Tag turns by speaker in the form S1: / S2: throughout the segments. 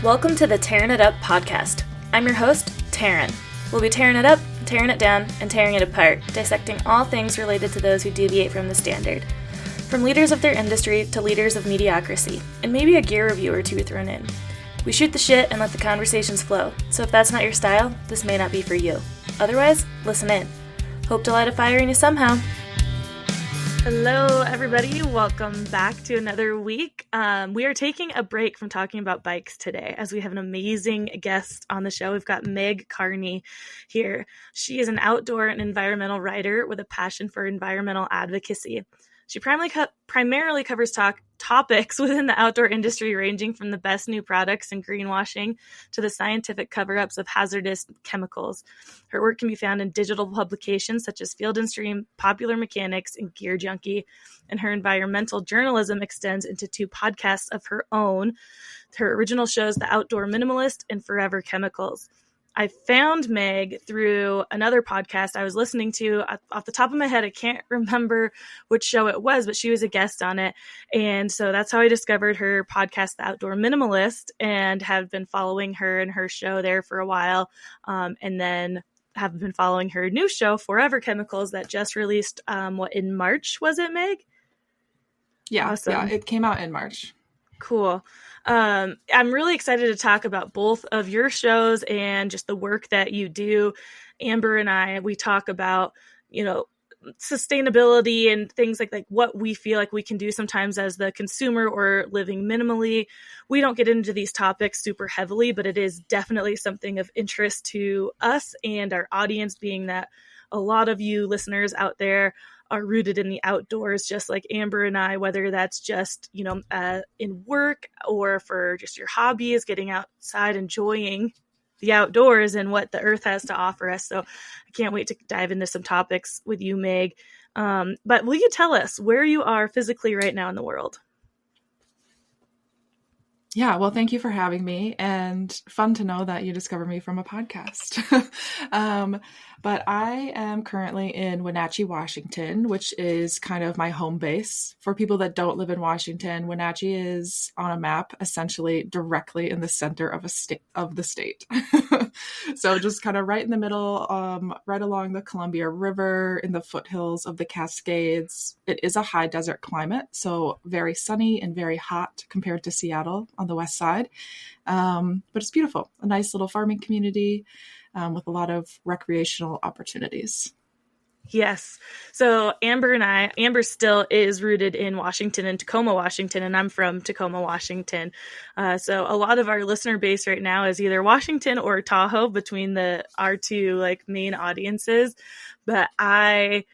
S1: Welcome to the Tearing It Up podcast. I'm your host, Taryn. We'll be tearing it up, tearing it down, and tearing it apart, dissecting all things related to those who deviate from the standard. From leaders of their industry to leaders of mediocrity, and maybe a gear review or two thrown in. We shoot the shit and let the conversations flow, so if that's not your style, this may not be for you. Otherwise, listen in. Hope to light a fire in you somehow. Hello, everybody. Welcome back to another week. We are taking a break from talking about bikes today as we have an amazing guest on the show. We've got Meg Carney here. She is an outdoor and environmental writer with a passion for environmental advocacy. She primarily covers topics within the outdoor industry, ranging from the best new products and greenwashing to the scientific cover-ups of hazardous chemicals. Her work can be found in digital publications such as Field & Stream, Popular Mechanics, and GearJunkie, and her environmental journalism extends into 2 podcasts of her own. Her original shows, The Outdoor Minimalist and Forever Chemicals. I found Meg through another podcast I was listening to. Off the top of my head, I can't remember which show it was, but she was a guest on it. And so that's how I discovered her podcast, The Outdoor Minimalist, and have been following her and her show there for a while. And then have been following her new show, Forever Chemicals, that just released, in March, was it, Meg?
S2: Yeah,
S1: awesome.
S2: Yeah, it came out in March.
S1: Cool. I'm really excited to talk about both of your shows and just the work that you do. Amber and I, we talk about, sustainability and things like what we feel like we can do sometimes as the consumer or living minimally. We don't get into these topics super heavily, but it is definitely something of interest to us and our audience, being that a lot of you listeners out there are rooted in the outdoors, just like Amber and I, whether that's just, in work or for just your hobbies, getting outside, enjoying the outdoors and what the earth has to offer us. So I can't wait to dive into some topics with you, Meg. But will you tell us where you are physically right now in the world?
S2: Yeah, well, thank you for having me, and fun to know that you discovered me from a podcast. But I am currently in Wenatchee, Washington, which is kind of my home base. For people that don't live in Washington, Wenatchee is on a map essentially directly in the center of the state. So just kind of right in the middle, right along the Columbia River, in the foothills of the Cascades. It is a high desert climate, so very sunny and very hot compared to Seattle on the west side. But it's beautiful. A nice little farming community with a lot of recreational opportunities.
S1: Yes. So Amber still is rooted in Washington, in Tacoma, Washington, and I'm from Tacoma, Washington. So a lot of our listener base right now is either Washington or Tahoe, between our two main audiences. But I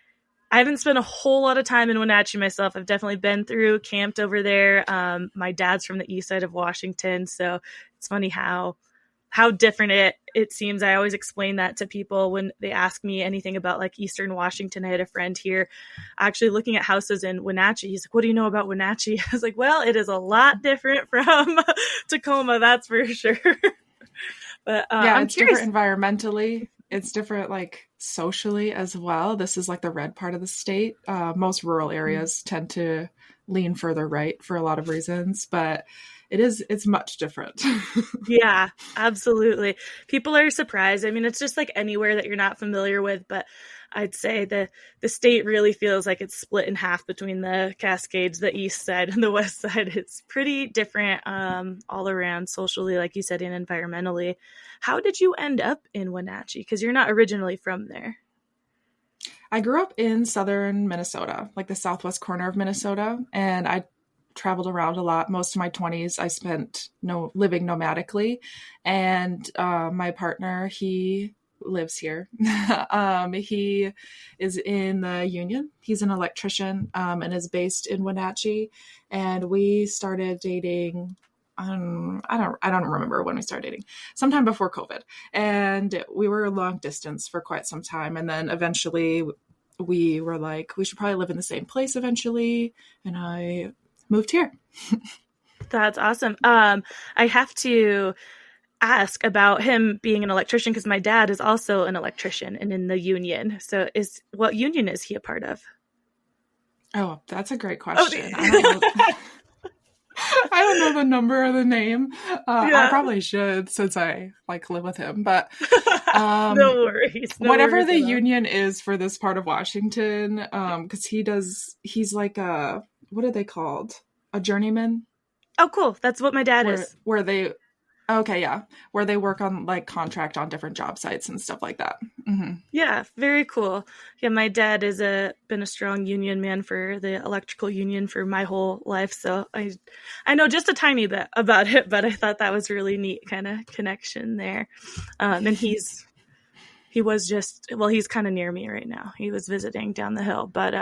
S1: haven't spent a whole lot of time in Wenatchee myself. I've definitely been through, camped over there. My dad's from the east side of Washington, so it's funny how different it seems. I always explain that to people when they ask me anything about Eastern Washington. I had a friend here actually looking at houses in Wenatchee. He's like, "What do you know about Wenatchee?" I was like, "Well, it is a lot different from Tacoma, that's for sure." But
S2: yeah,
S1: I'm
S2: it's
S1: curious.
S2: Different environmentally. It's different socially as well. This is the red part of the state. Most rural areas tend to lean further right for a lot of reasons, but it's much different.
S1: Yeah, absolutely. People are surprised. I mean, it's just anywhere that you're not familiar with, but I'd say the state really feels like it's split in half between the Cascades, the east side and the west side. It's pretty different all around socially, like you said, and environmentally. How did you end up in Wenatchee? Because you're not originally from there.
S2: I grew up in southern Minnesota, the southwest corner of Minnesota, and I traveled around a lot. Most of my 20s I spent living nomadically, and my partner, he lives here. He is in the union. He's an electrician and is based in Wenatchee, and we started dating. I don't remember when we started dating. Sometime before COVID, and we were long distance for quite some time, and then eventually we were we should probably live in the same place eventually, and I moved here.
S1: That's awesome. I have to ask about him being an electrician because my dad is also an electrician and in the union. So what union is he a part of?
S2: Oh, that's a great question. I don't know the number or the name. I probably should, since I like live with him, but
S1: no worries.
S2: Whatever the union is for this part of Washington, because he's like what are they called? A journeyman?
S1: Oh, cool. That's what my dad is.
S2: Where they work on like contract on different job sites and stuff like that. Mm-hmm.
S1: Yeah, very cool. Yeah, my dad has been a strong union man for the electrical union for my whole life, so I know just a tiny bit about it, but I thought that was really neat kind of connection there. And he's kind of near me right now. He was visiting down the hill, but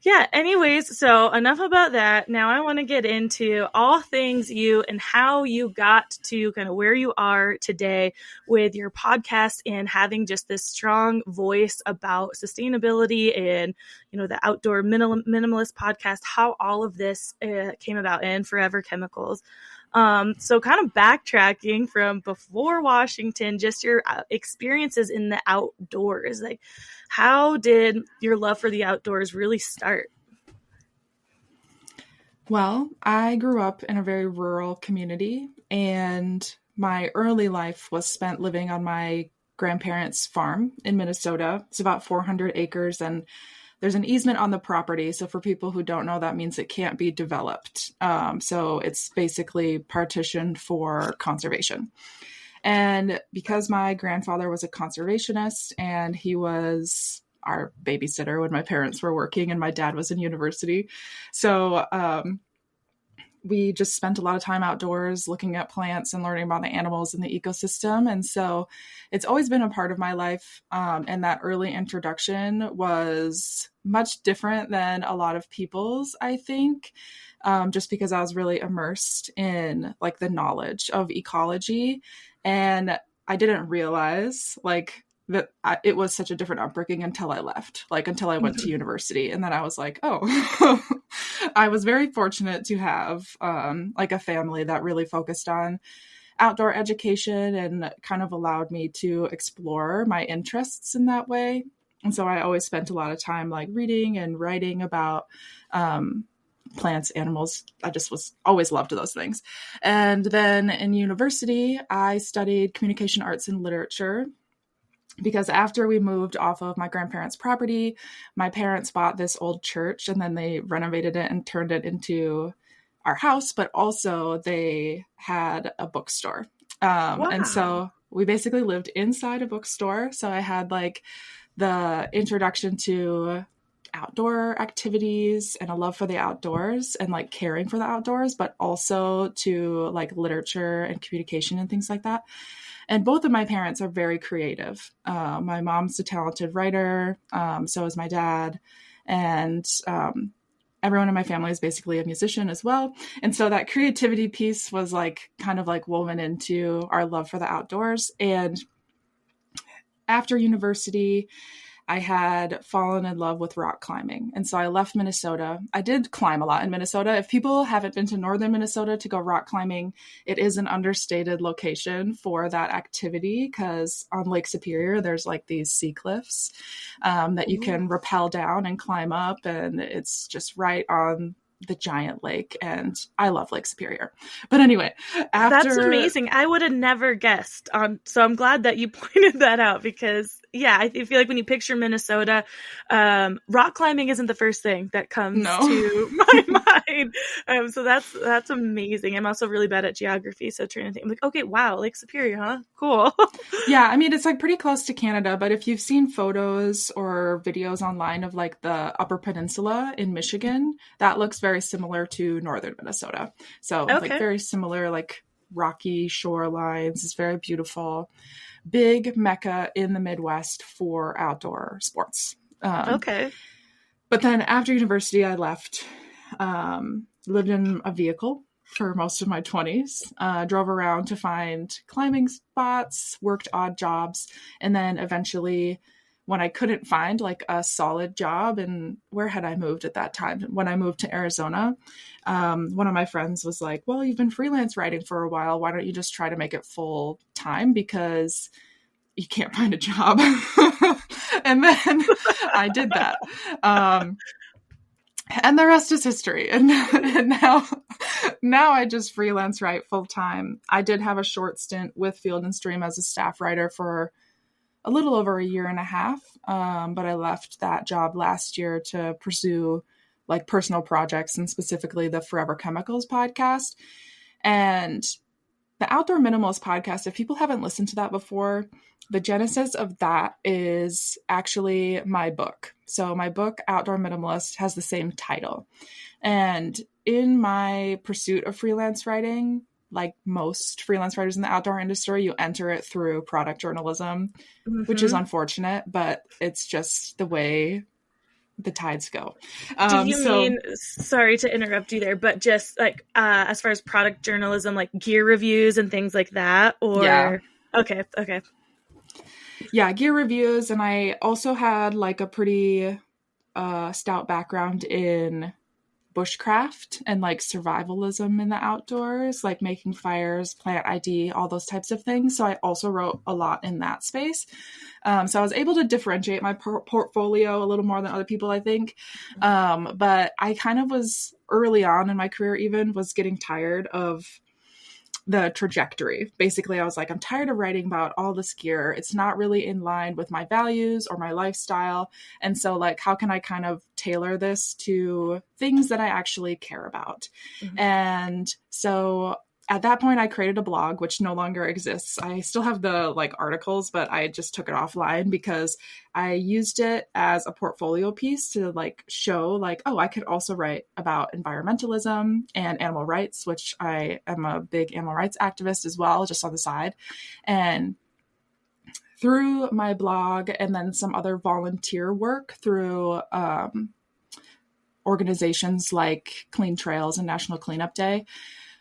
S1: yeah, anyways, so enough about that. Now I want to get into all things you and how you got to kind of where you are today with your podcast and having just this strong voice about sustainability and, the Outdoor Minimalist podcast, how all of this came about in Forever Chemicals. So kind of backtracking from before Washington, just your experiences in the outdoors, like how did your love for the outdoors really start?
S2: Well, I grew up in a very rural community, and my early life was spent living on my grandparents' farm in Minnesota. It's about 400 acres, and there's an easement on the property. So for people who don't know, that means it can't be developed. So it's basically partitioned for conservation. And because my grandfather was a conservationist and he was our babysitter when my parents were working and my dad was in university. So we just spent a lot of time outdoors looking at plants and learning about the animals in the ecosystem. And so it's always been a part of my life. And that early introduction was much different than a lot of people's, I think, just because I was really immersed in like the knowledge of ecology. And I didn't realize that it was such a different upbringing until I left, until I went to university. And then I was like, oh, I was very fortunate to have a family that really focused on outdoor education and kind of allowed me to explore my interests in that way. And so I always spent a lot of time reading and writing about plants, animals. I just always loved those things. And then in university, I studied communication arts and literature, because after we moved off of my grandparents' property, my parents bought this old church and then they renovated it and turned it into our house, but also they had a bookstore. Wow. And so we basically lived inside a bookstore. So I had the introduction to outdoor activities and a love for the outdoors and caring for the outdoors, but also to literature and communication and things like that. And both of my parents are very creative. My mom's a talented writer. So is my dad. And everyone in my family is basically a musician as well. And so that creativity piece was kind of woven into our love for the outdoors. And after university, I had fallen in love with rock climbing. And so I left Minnesota. I did climb a lot in Minnesota. If people haven't been to northern Minnesota to go rock climbing, it is an understated location for that activity, because on Lake Superior, there's these sea cliffs that you can rappel down and climb up. And it's just right on the giant lake, and I love Lake Superior. But anyway,
S1: that's amazing. I would have never guessed. So I'm glad that you pointed that out, because I feel like when you picture Minnesota, rock climbing isn't the first thing that comes to my mind. So that's amazing. I'm also really bad at geography, so trying to think, I'm okay, wow, Lake Superior, huh? Cool.
S2: Yeah, I mean, it's pretty close to Canada, but if you've seen photos or videos online of the Upper Peninsula in Michigan, that looks very similar to northern Minnesota. So very similar, rocky shorelines. It's very beautiful. Big mecca in the Midwest for outdoor sports. But then after university, I left, lived in a vehicle for most of my 20s, drove around to find climbing spots, worked odd jobs. And then eventually, when I couldn't find a solid job, and where had I moved at that time? When I moved to Arizona, one of my friends was like, well, you've been freelance writing for a while. Why don't you just try to make it full time? Because you can't find a job. And then I did that. And the rest is history. And now now I just freelance write full time. I did have a short stint with Field and Stream as a staff writer for a little over a year and a half. But I left that job last year to pursue like personal projects, and specifically the Forever Chemicals podcast. And the Outdoor Minimalist podcast, if people haven't listened to that before, the genesis of that is actually my book. So my book, Outdoor Minimalist, has the same title. And in my pursuit of freelance writing, like most freelance writers in the outdoor industry, you enter it through product journalism, which is unfortunate, but it's just the way the tides go.
S1: Do you mean, sorry to interrupt you there, but just like as far as product journalism, like gear reviews and things like that? Or
S2: yeah.
S1: Okay.
S2: Yeah, gear reviews. And I also had like a pretty stout background in bushcraft and like survivalism in the outdoors, like making fires, plant ID, all those types of things. So I also wrote a lot in that space. So I was able to differentiate my portfolio a little more than other people, I think. But I kind of was early on in my career even was getting tired of the trajectory. Basically, I was like, I'm tired of writing about all this gear. It's not really in line with my values or my lifestyle. And so like, how can I kind of tailor this to things that I actually care about? And so at that point, I created a blog, which no longer exists. I still have the like articles, but I just took it offline because I used it as a portfolio piece to like show like, oh, I could also write about environmentalism and animal rights, which I am a big animal rights activist as well, just on the side. And through my blog and then some other volunteer work through organizations like Clean Trails and National Cleanup Day,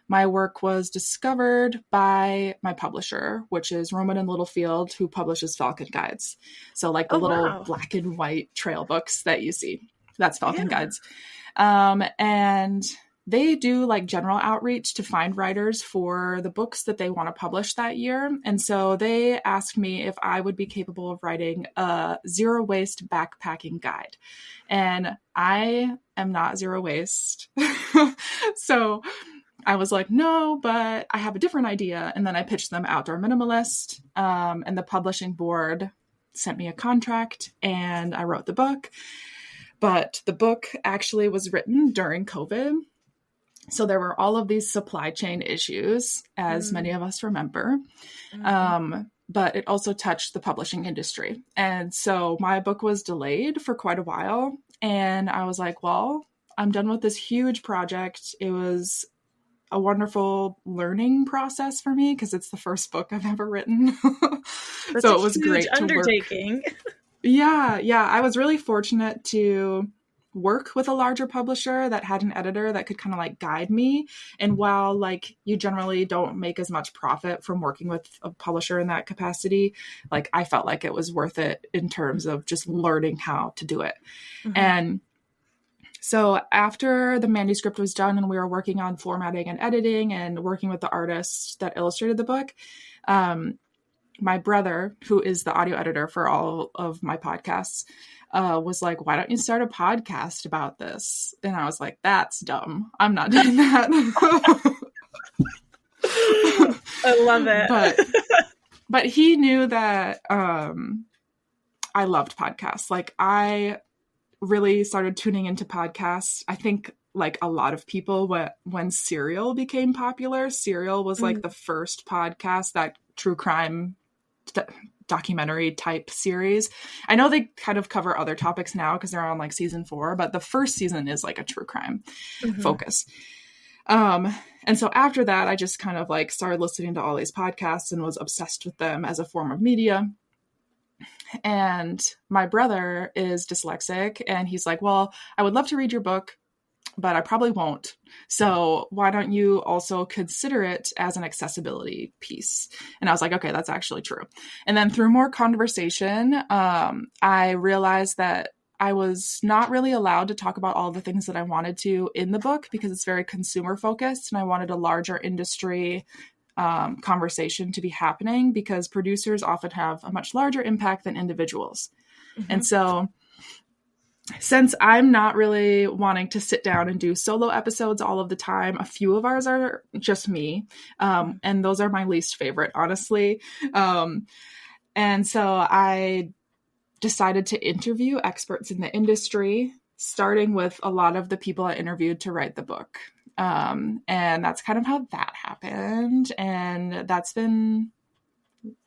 S2: my work was discovered by my publisher, which is Roman and Littlefield, who publishes Falcon Guides. So like the little black and white trail books that you see, that's Falcon Guides. And they do like general outreach to find writers for the books that they want to publish that year. And so they asked me if I would be capable of writing a zero waste backpacking guide. And I am not zero waste. So I was like, no, but I have a different idea. And then I pitched them Outdoor Minimalist, and the publishing board sent me a contract and I wrote the book. But the book actually was written during COVID. So there were all of these supply chain issues, as many of us remember. But it also touched the publishing industry. And so my book was delayed for quite a while. And I was like, well, I'm done with this huge project. It was a wonderful learning process for me because it's the first book I've ever written. So it was great
S1: undertaking.
S2: To work. Yeah. I was really fortunate to work with a larger publisher that had an editor that could kind of like guide me. And while like you generally don't make as much profit from working with a publisher in that capacity, like I felt like it was worth it in terms of just learning how to do it. And so after the manuscript was done and we were working on formatting and editing and working with the artist that illustrated the book, my brother, who is the audio editor for all of my podcasts, was like, why don't you start a podcast about this? And I was like, that's dumb. I'm not doing that.
S1: I love it.
S2: But he knew that I loved podcasts. Like I really started tuning into podcasts. I think like a lot of people, when Serial became popular, Serial was like the first podcast, that true crime documentary type series. I know they kind of cover other topics now because they're on like season 4, but the first season is like a true crime focus. And so after that, I just kind of like started listening to all these podcasts and was obsessed with them as a form of media. And my brother is dyslexic and he's like, well, I would love to read your book, but I probably won't. So why don't you also consider it as an accessibility piece? And I was like, okay, that's actually true. And then through more conversation, I realized that I was not really allowed to talk about all the things that I wanted to in the book because it's very consumer focused. And I wanted a larger industry conversation to be happening because producers often have a much larger impact than individuals. And so since I'm not really wanting to sit down and do solo episodes all of the time, a few of ours are just me. And those are my least favorite, honestly. And so I decided to interview experts in the industry, starting with a lot of the people I interviewed to write the book. And that's kind of how that happened. And that's been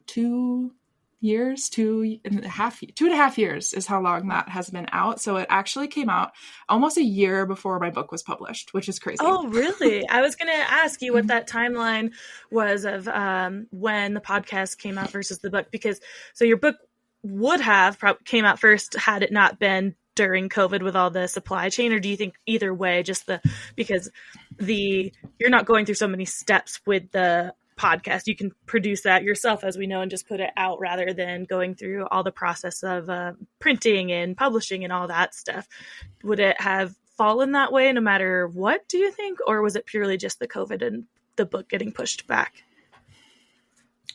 S2: 2.5 years is how long that has been out. So it actually came out almost a year before my book was published, which is crazy.
S1: Oh, really? I was going to ask you what that timeline was of when the podcast came out versus the book, because so your book would have came out first had it not been during COVID with all the supply chain, or do you think either way, just because you're not going through so many steps with the podcast, you can produce that yourself, as we know, and just put it out rather than going through all the process of printing and publishing and all that stuff? Would it have fallen that way no matter what, do you think, or was it purely just the COVID and the book getting pushed back?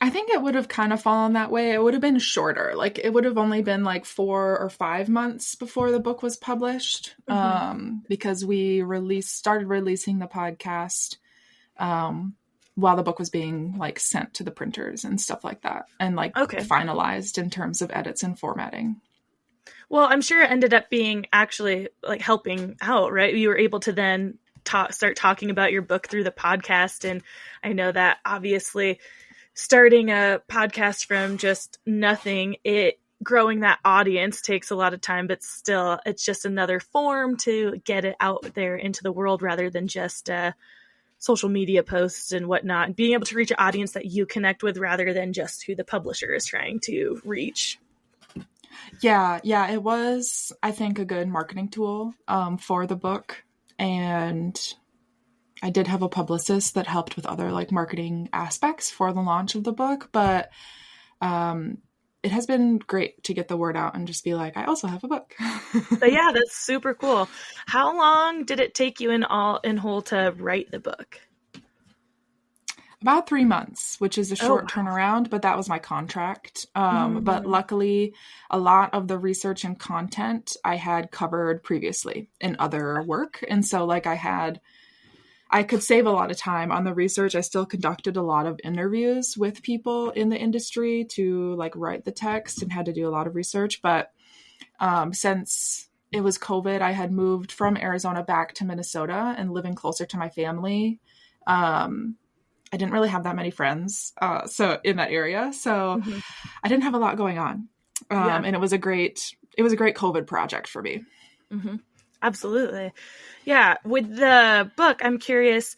S2: I think it would have kind of fallen that way. It would have been shorter. Like it would have only been like 4 or 5 months before the book was published, because we started releasing the podcast while the book was being like sent to the printers and stuff like that, and like finalized in terms of edits and formatting.
S1: Well, I'm sure it ended up being actually like helping out, right? You were able to then start talking about your book through the podcast. And I know that obviously starting a podcast from just nothing, growing that audience takes a lot of time, but still it's just another form to get it out there into the world rather than just social media posts and whatnot, and being able to reach an audience that you connect with rather than just who the publisher is trying to reach.
S2: Yeah, it was, I think, a good marketing tool for the book. And I did have a publicist that helped with other like marketing aspects for the launch of the book, but it has been great to get the word out and just be like, I also have a book.
S1: But yeah, that's super cool. How long did it take you in whole to write the book?
S2: About 3 months, which is a short turnaround, but that was my contract. But luckily, a lot of the research and content I had covered previously in other work. And so like I could save a lot of time on the research. I still conducted a lot of interviews with people in the industry to like write the text and had to do a lot of research. But since it was COVID, I had moved from Arizona back to Minnesota and living closer to my family. I didn't really have that many friends so in that area. So I didn't have a lot going on. And it was a great COVID project for me.
S1: Mm-hmm. Absolutely. Yeah. With the book, I'm curious,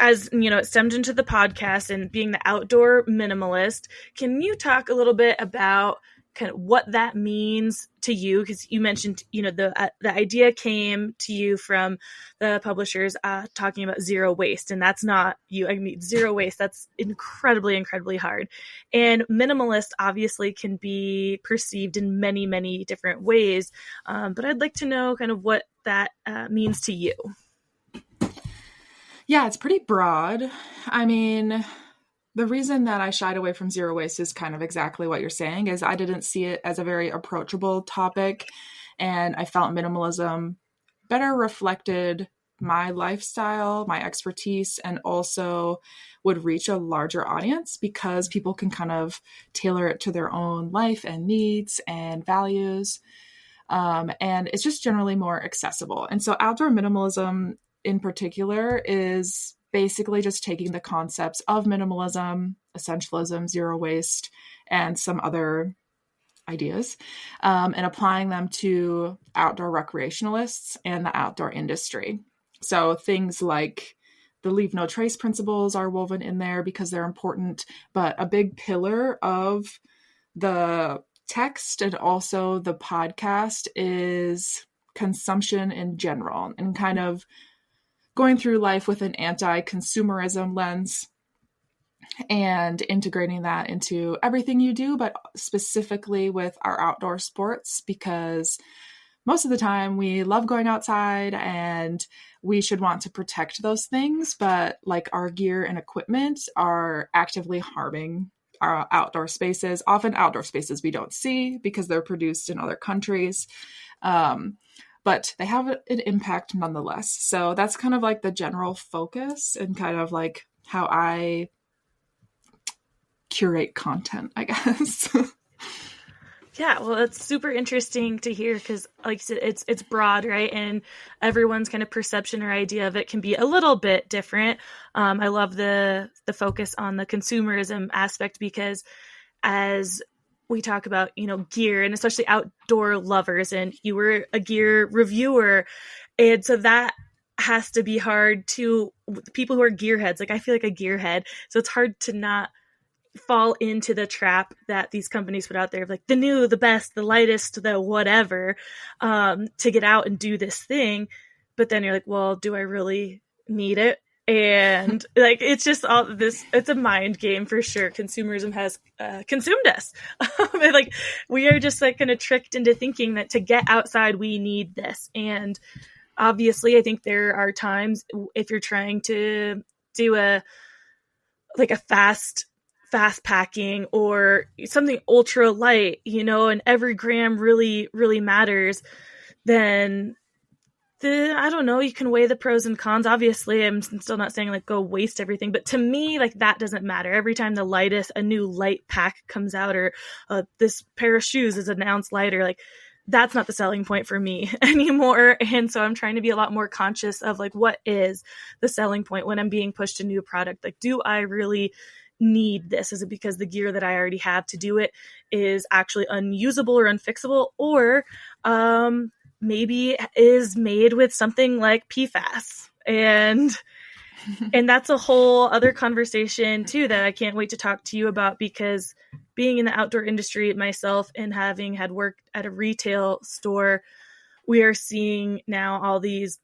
S1: as you know, it stemmed into the podcast and being the outdoor minimalist. Can you talk a little bit about kind of what that means to you? Because you mentioned, you know, the idea came to you from the publishers talking about zero waste, and that's not you. I mean, zero waste, that's incredibly, incredibly hard. And minimalist obviously can be perceived in many, many different ways. But I'd like to know kind of what that means to you.
S2: Yeah, it's pretty broad. I mean, the reason that I shied away from zero waste is kind of exactly what you're saying, is I didn't see it as a very approachable topic. And I felt minimalism better reflected my lifestyle, my expertise, and also would reach a larger audience because people can kind of tailor it to their own life and needs and values. And it's just generally more accessible. And so outdoor minimalism in particular is basically just taking the concepts of minimalism, essentialism, zero waste, and some other ideas, and applying them to outdoor recreationalists and the outdoor industry. So things like the leave no trace principles are woven in there because they're important, but a big pillar of the text and also the podcast is consumption in general, and kind of going through life with an anti-consumerism lens and integrating that into everything you do, but specifically with our outdoor sports, because most of the time we love going outside and we should want to protect those things, but like our gear and equipment are actively harming our outdoor spaces, often outdoor spaces we don't see because they're produced in other countries. But they have an impact nonetheless. So that's kind of like the general focus and kind of like how I curate content, I guess.
S1: Yeah, well, it's super interesting to hear because, like you said, it's broad, right? And everyone's kind of perception or idea of it can be a little bit different. I love the focus on the consumerism aspect because as we talk about, gear and especially outdoor lovers, and you were a gear reviewer, and so that has to be hard to people who are gearheads. Like I feel like a gearhead, so it's hard to not fall into the trap that these companies put out there of like the new, the best, the lightest, the whatever, to get out and do this thing. But then you're like, well, do I really need it? And like, it's just all this, it's a mind game for sure. Consumerism has consumed us. And like, we are just like kind of tricked into thinking that to get outside, we need this. And obviously I think there are times if you're trying to do a fast packing or something ultra light, and every gram really, really matters, then I don't know, you can weigh the pros and cons. Obviously, I'm still not saying like go waste everything, but to me, like that doesn't matter. Every time a new light pack comes out or this pair of shoes is announced lighter, like that's not the selling point for me anymore. And so I'm trying to be a lot more conscious of like, what is the selling point when I'm being pushed a new product? Like, do I really need this? Is it because the gear that I already have to do it is actually unusable or unfixable, or maybe is made with something like PFAS? And that's a whole other conversation too that I can't wait to talk to you about, because being in the outdoor industry myself and having had worked at a retail store, we are seeing now all these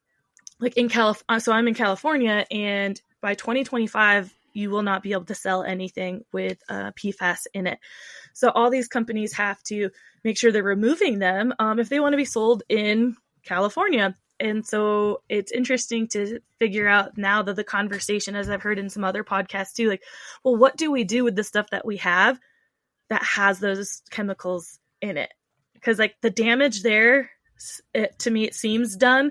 S1: like in California. So I'm in California, and by 2025 you will not be able to sell anything with PFAS in it. So all these companies have to make sure they're removing them if they want to be sold in California. And so it's interesting to figure out now that the conversation, as I've heard in some other podcasts too, like, well, what do we do with the stuff that we have that has those chemicals in it? Because like the damage there, to me, it seems done.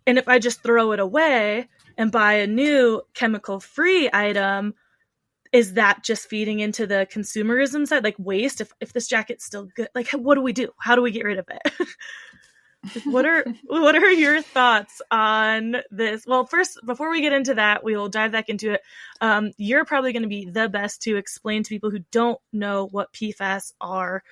S1: And if I just throw it away and buy a new chemical-free item, is that just feeding into the consumerism side, like waste? If this jacket's still good, like what do we do? How do we get rid of it? What are your thoughts on this? Well, first, before we get into that, we will dive back into it. You're probably going to be the best to explain to people who don't know what PFAS are,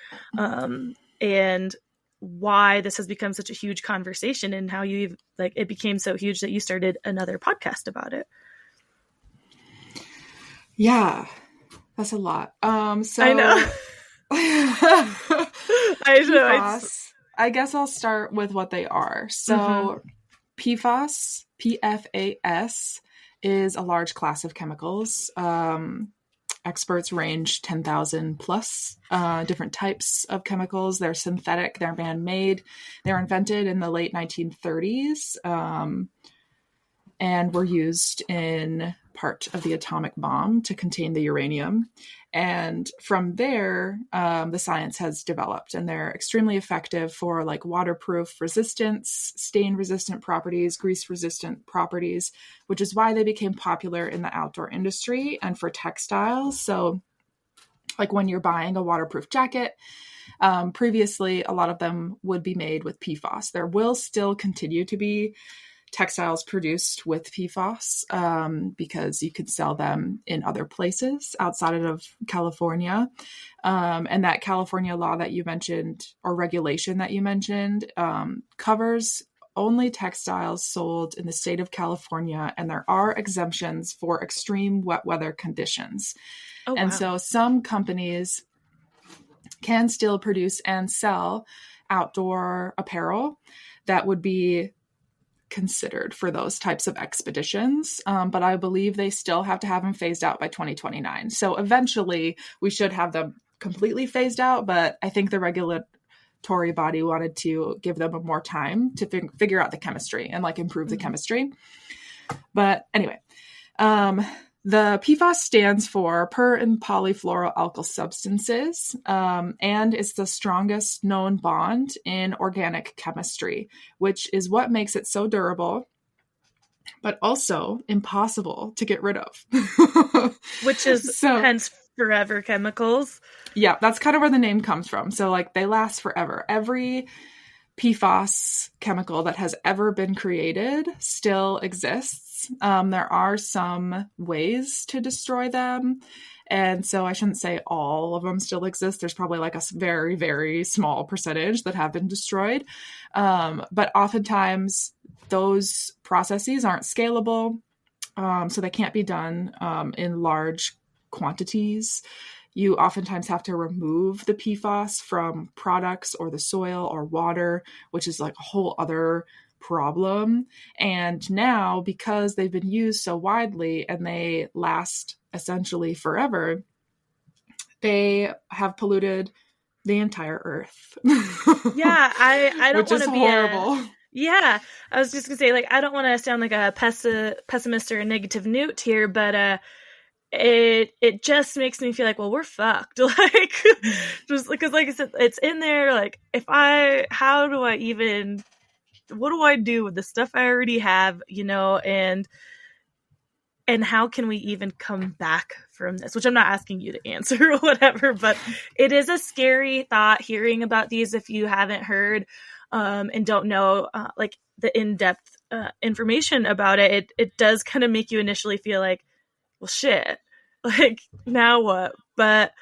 S1: and why this has become such a huge conversation, and how it became so huge that you started another podcast about it.
S2: Yeah, that's a lot. So
S1: I know.
S2: PFAS, I guess I'll start with what they are. So PFAS, PFAS, is a large class of chemicals. Experts range 10,000 plus different types of chemicals. They're synthetic, they're man-made. They're invented in the late 1930s and were used in part of the atomic bomb to contain the uranium. And from there, the science has developed, and they're extremely effective for like waterproof resistance, stain resistant properties, grease resistant properties, which is why they became popular in the outdoor industry and for textiles. So like when you're buying a waterproof jacket, previously, a lot of them would be made with PFAS. There will still continue to be textiles produced with PFAS because you could sell them in other places outside of California. And that California law that you mentioned, or regulation that you mentioned, covers only textiles sold in the state of California, and there are exemptions for extreme wet weather conditions. Oh, and wow. So some companies can still produce and sell outdoor apparel that would be considered for those types of expeditions. But I believe they still have to have them phased out by 2029. So eventually we should have them completely phased out, but I think the regulatory body wanted to give them more time to figure out the chemistry and like improve the chemistry. But anyway, The PFAS stands for per and polyfluoroalkyl substances, and it's the strongest known bond in organic chemistry, which is what makes it so durable, but also impossible to get rid of.
S1: Which is hence Forever Chemicals.
S2: Yeah, that's kind of where the name comes from. So like they last forever. Every PFAS chemical that has ever been created still exists. There are some ways to destroy them. And so I shouldn't say all of them still exist. There's probably like a very, very small percentage that have been destroyed. But oftentimes those processes aren't scalable. So they can't be done in large quantities. You oftentimes have to remove the PFAS from products or the soil or water, which is like a whole other problem. And now, because they've been used so widely and they last essentially forever, they have polluted the entire earth.
S1: Yeah, I don't want to be
S2: horrible.
S1: Yeah, I was just gonna say, like, I don't want to sound like a pessimist or a negative newt here, but it just makes me feel like, well, we're fucked. Like, just because, like I said, it's in there. Like, what do I do with the stuff I already have, and how can we even come back from this? Which I'm not asking you to answer or whatever, but it is a scary thought hearing about these if you haven't heard and don't know like the in-depth information about it. It does kind of make you initially feel like, well, shit, like now what? But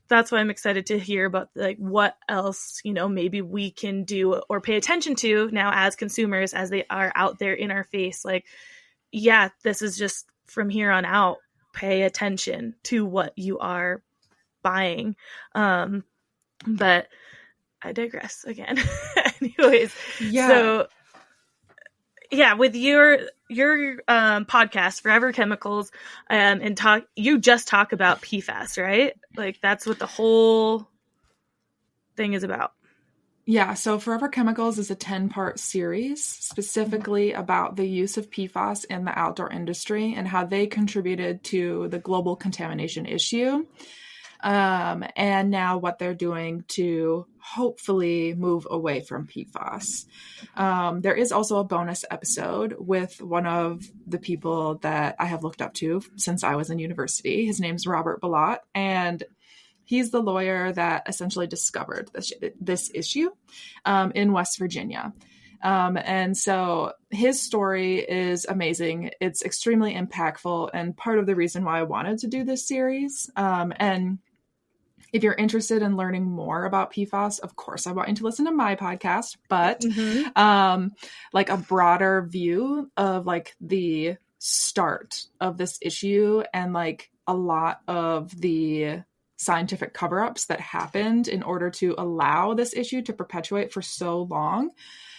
S1: that's why I'm excited to hear about like what else, maybe we can do or pay attention to now as consumers, as they are out there in our face. Like, yeah, this is just from here on out, pay attention to what you are buying. But I digress again. Anyways,
S2: yeah.
S1: So yeah, with your podcast, Forever Chemicals, you just talk about PFAS, right? Like that's what the whole thing is about.
S2: Yeah, so Forever Chemicals is a 10-part series specifically about the use of PFAS in the outdoor industry and how they contributed to the global contamination issue. And now what they're doing to hopefully move away from PFAS. There is also a bonus episode with one of the people that I have looked up to since I was in university. His name's Robert Bilott, and he's the lawyer that essentially discovered this issue in West Virginia. And so his story is amazing. It's extremely impactful and part of the reason why I wanted to do this series. And if you're interested in learning more about PFAS, of course, I want you to listen to my podcast, but like a broader view of like the start of this issue and like a lot of the scientific cover-ups that happened in order to allow this issue to perpetuate for so long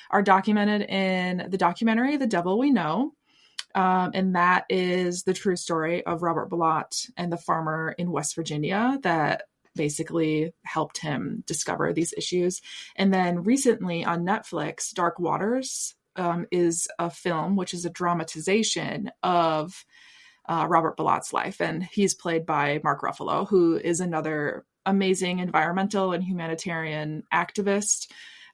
S2: are documented in the documentary, The Devil We Know. And that is the true story of Robert Bilott and the farmer in West Virginia that basically helped him discover these issues. And then recently on Netflix, Dark Waters is a film, which is a dramatization of Robert Bilott's life. And he's played by Mark Ruffalo, who is another amazing environmental and humanitarian activist.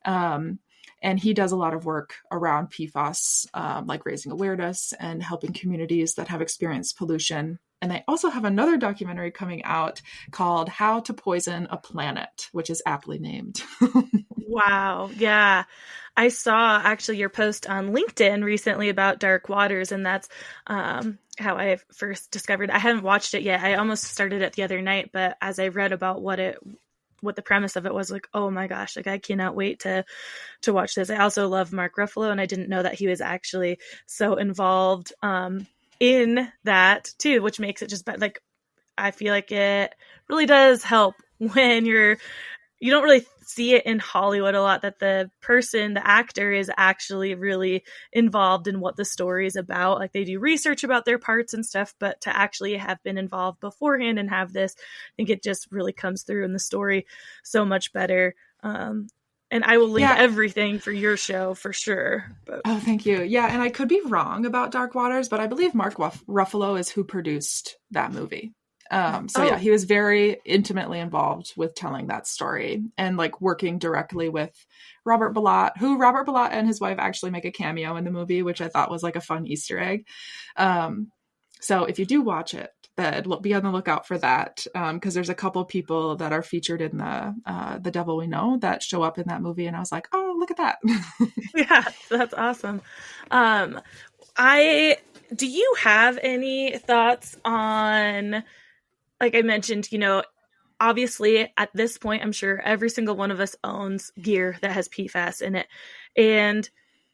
S2: And he does a lot of work around PFAS, like raising awareness and helping communities that have experienced pollution. And they also have another documentary coming out called How to Poison a Planet, which is aptly named.
S1: Wow. Yeah. I saw actually your post on LinkedIn recently about Dark Waters, and that's how I first discovered. I haven't watched it yet. I almost started it the other night, but as I read about what the premise of it was, like, oh my gosh, like I cannot wait to watch this. I also love Mark Ruffalo, and I didn't know that he was actually so involved in that too, which makes it just like, I feel like it really does help when you don't really see it in Hollywood a lot, that the actor is actually really involved in what the story is about. Like they do research about their parts and stuff, but to actually have been involved beforehand and have this, I think it just really comes through in the story so much better. And I will link
S2: Yeah.
S1: everything for your show for sure. But
S2: Oh, thank you. Yeah, and I could be wrong about Dark Waters, but I believe Mark Ruffalo is who produced that movie. Yeah, he was very intimately involved with telling that story and like working directly with Robert Ballot, who Robert Ballot and his wife actually make a cameo in the movie, which I thought was like a fun Easter egg. So if you do watch it, then be on the lookout for that, because there's a couple people that are featured in the Devil We Know that show up in that movie, and I was like, oh, look at that.
S1: yeah, that's awesome. Do you have any thoughts on, like I mentioned, obviously at this point, I'm sure every single one of us owns gear that has PFAS in it. And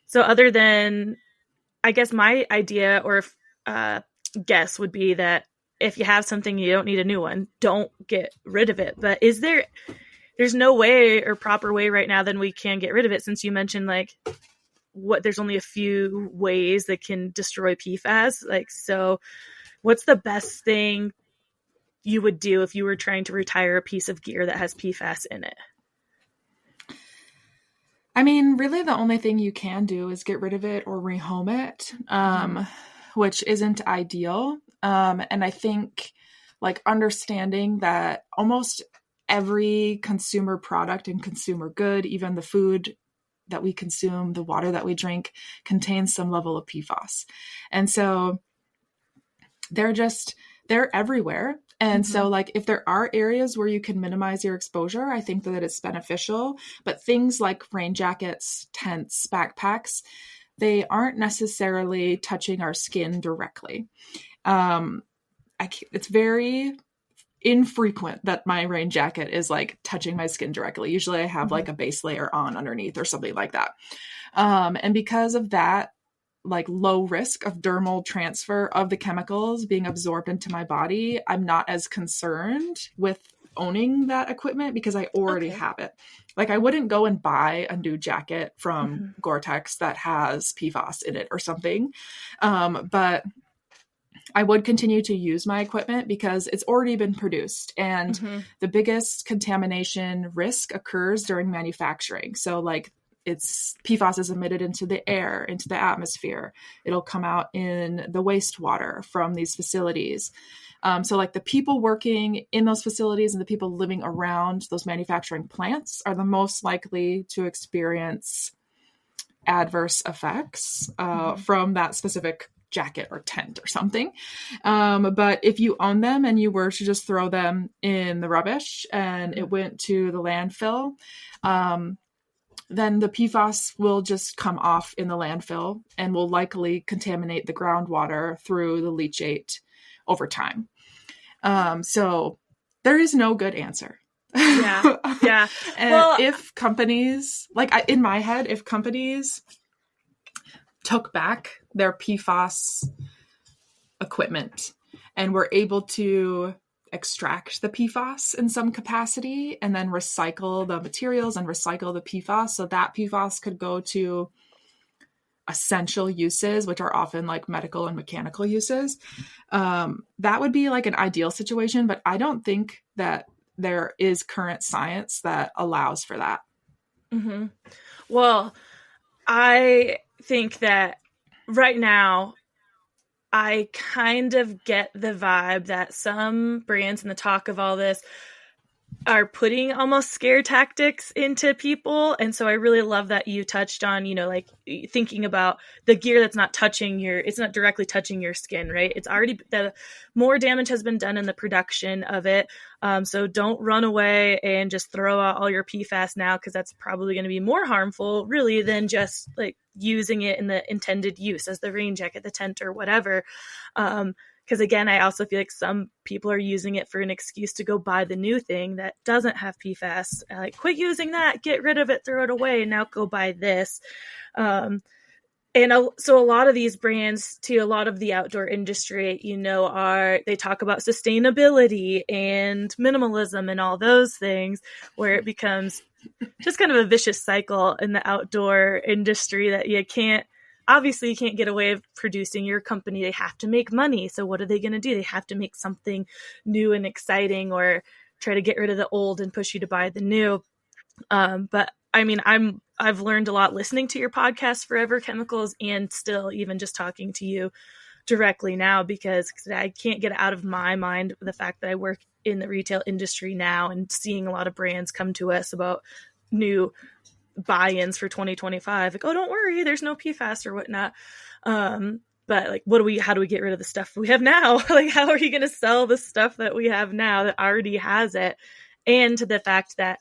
S1: so other than, I guess my idea or guess would be that if you have something, you don't need a new one, don't get rid of it. But there's no way or proper way right now then we can get rid of it, since you mentioned like there's only a few ways that can destroy PFAS. Like, so what's the best thing you would do if you were trying to retire a piece of gear that has PFAS in it?
S2: I mean, really the only thing you can do is get rid of it or rehome it, which isn't ideal. And I think like understanding that almost every consumer product and consumer good, even the food that we consume, the water that we drink, contains some level of PFAS. And so they're everywhere. And so like if there are areas where you can minimize your exposure, I think that it's beneficial. But things like rain jackets, tents, backpacks, they aren't necessarily touching our skin directly. It's very infrequent that my rain jacket is like touching my skin directly. Usually I have like a base layer on underneath or something like that. And because of that, like low risk of dermal transfer of the chemicals being absorbed into my body, I'm not as concerned with owning that equipment because I already have it. Like I wouldn't go and buy a new jacket from Gore-Tex that has PFAS in it or something. But I would continue to use my equipment because it's already been produced, and the biggest contamination risk occurs during manufacturing. So like PFAS is emitted into the air, into the atmosphere. It'll come out in the wastewater from these facilities. So like the people working in those facilities and the people living around those manufacturing plants are the most likely to experience adverse effects from that specific jacket or tent or something. But if you own them and you were to just throw them in the rubbish and it went to the landfill, then the PFAS will just come off in the landfill and will likely contaminate the groundwater through the leachate over time. So there is no good answer.
S1: Yeah. Yeah.
S2: And if companies, in my head, if companies took back their PFAS equipment and were able to extract the PFAS in some capacity and then recycle the materials and recycle the PFAS, so that PFAS could go to essential uses, which are often like medical and mechanical uses, that would be like an ideal situation. But I don't think that there is current science that allows for that.
S1: Well, I think that right now, I kind of get the vibe that some brands in the talk of all this are putting almost scare tactics into people. And so I really love that you touched on, like thinking about the gear that's not it's not directly touching your skin, right? It's already, the more damage has been done in the production of it. So don't run away and just throw out all your PFAS now, because that's probably going to be more harmful really than just like using it in the intended use as the rain jacket, the tent, or whatever. Because again, I also feel like some people are using it for an excuse to go buy the new thing that doesn't have PFAS. Like, quit using that, get rid of it, throw it away, and now go buy this. So a lot of these brands, to a lot of the outdoor industry, they talk about sustainability and minimalism and all those things, where it becomes just kind of a vicious cycle in the outdoor industry that you can't get away with producing. Your company, they have to make money. So what are they going to do? They have to make something new and exciting, or try to get rid of the old and push you to buy the new. But I mean, I've learned a lot listening to your podcast, Forever Chemicals, and still even just talking to you directly now, because I can't get out of my mind the fact that I work in the retail industry now and seeing a lot of brands come to us about new buy-ins for 2025. Like, oh, don't worry, there's no PFAS or whatnot. But like, how do we get rid of the stuff we have now? Like, how are you going to sell the stuff that we have now that already has it? And to the fact that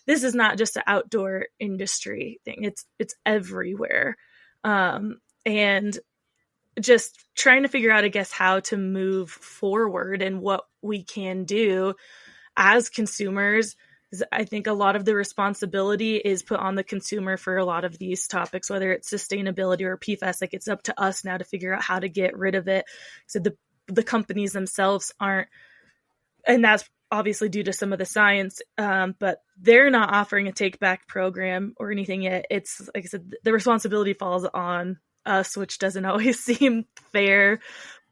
S1: this is not just an outdoor industry thing. It's everywhere. And just trying to figure out, I guess, how to move forward and what we can do as consumers. I think a lot of the responsibility is put on the consumer for a lot of these topics, whether it's sustainability or PFAS. Like, it's up to us now to figure out how to get rid of it. So the companies themselves aren't, and that's obviously due to some of the science, but they're not offering a take back program or anything yet. It's, like I said, the responsibility falls on us, which doesn't always seem fair,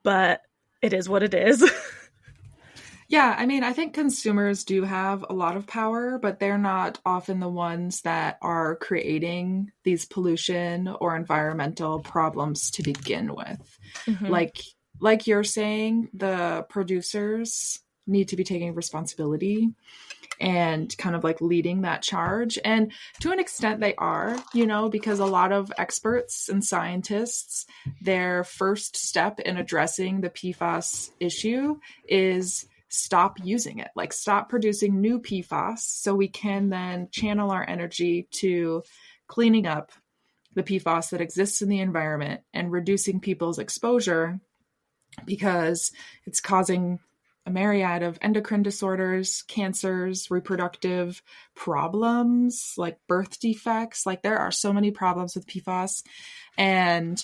S1: but it is what it is.
S2: Yeah, I mean, I think consumers do have a lot of power, but they're not often the ones that are creating these pollution or environmental problems to begin with. Mm-hmm. Like you're saying, the producers need to be taking responsibility and kind of like leading that charge. And to an extent they are, because a lot of experts and scientists, their first step in addressing the PFAS issue is stop using it, like stop producing new PFAS so we can then channel our energy to cleaning up the PFAS that exists in the environment and reducing people's exposure, because it's causing a myriad of endocrine disorders, cancers, reproductive problems, like birth defects. Like, there are so many problems with PFAS, and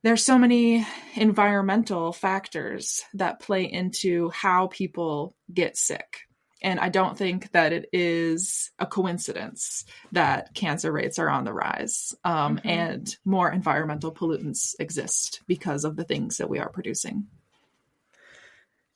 S2: there's so many environmental factors that play into how people get sick. And I don't think that it is a coincidence that cancer rates are on the rise, and more environmental pollutants exist because of the things that we are producing.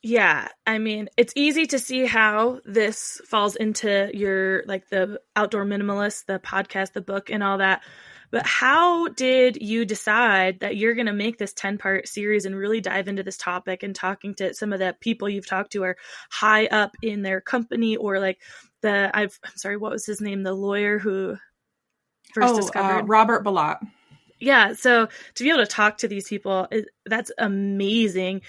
S1: Yeah, I mean, it's easy to see how this falls into your, like, the Outdoor Minimalist, the podcast, the book, and all that. But how did you decide that you're going to make this 10-part series and really dive into this topic, and talking to some of the people you've talked to are high up in their company, or like I'm sorry, what was his name? The lawyer who first discovered
S2: Robert Balot.
S1: Yeah. So to be able to talk to these people, that's amazing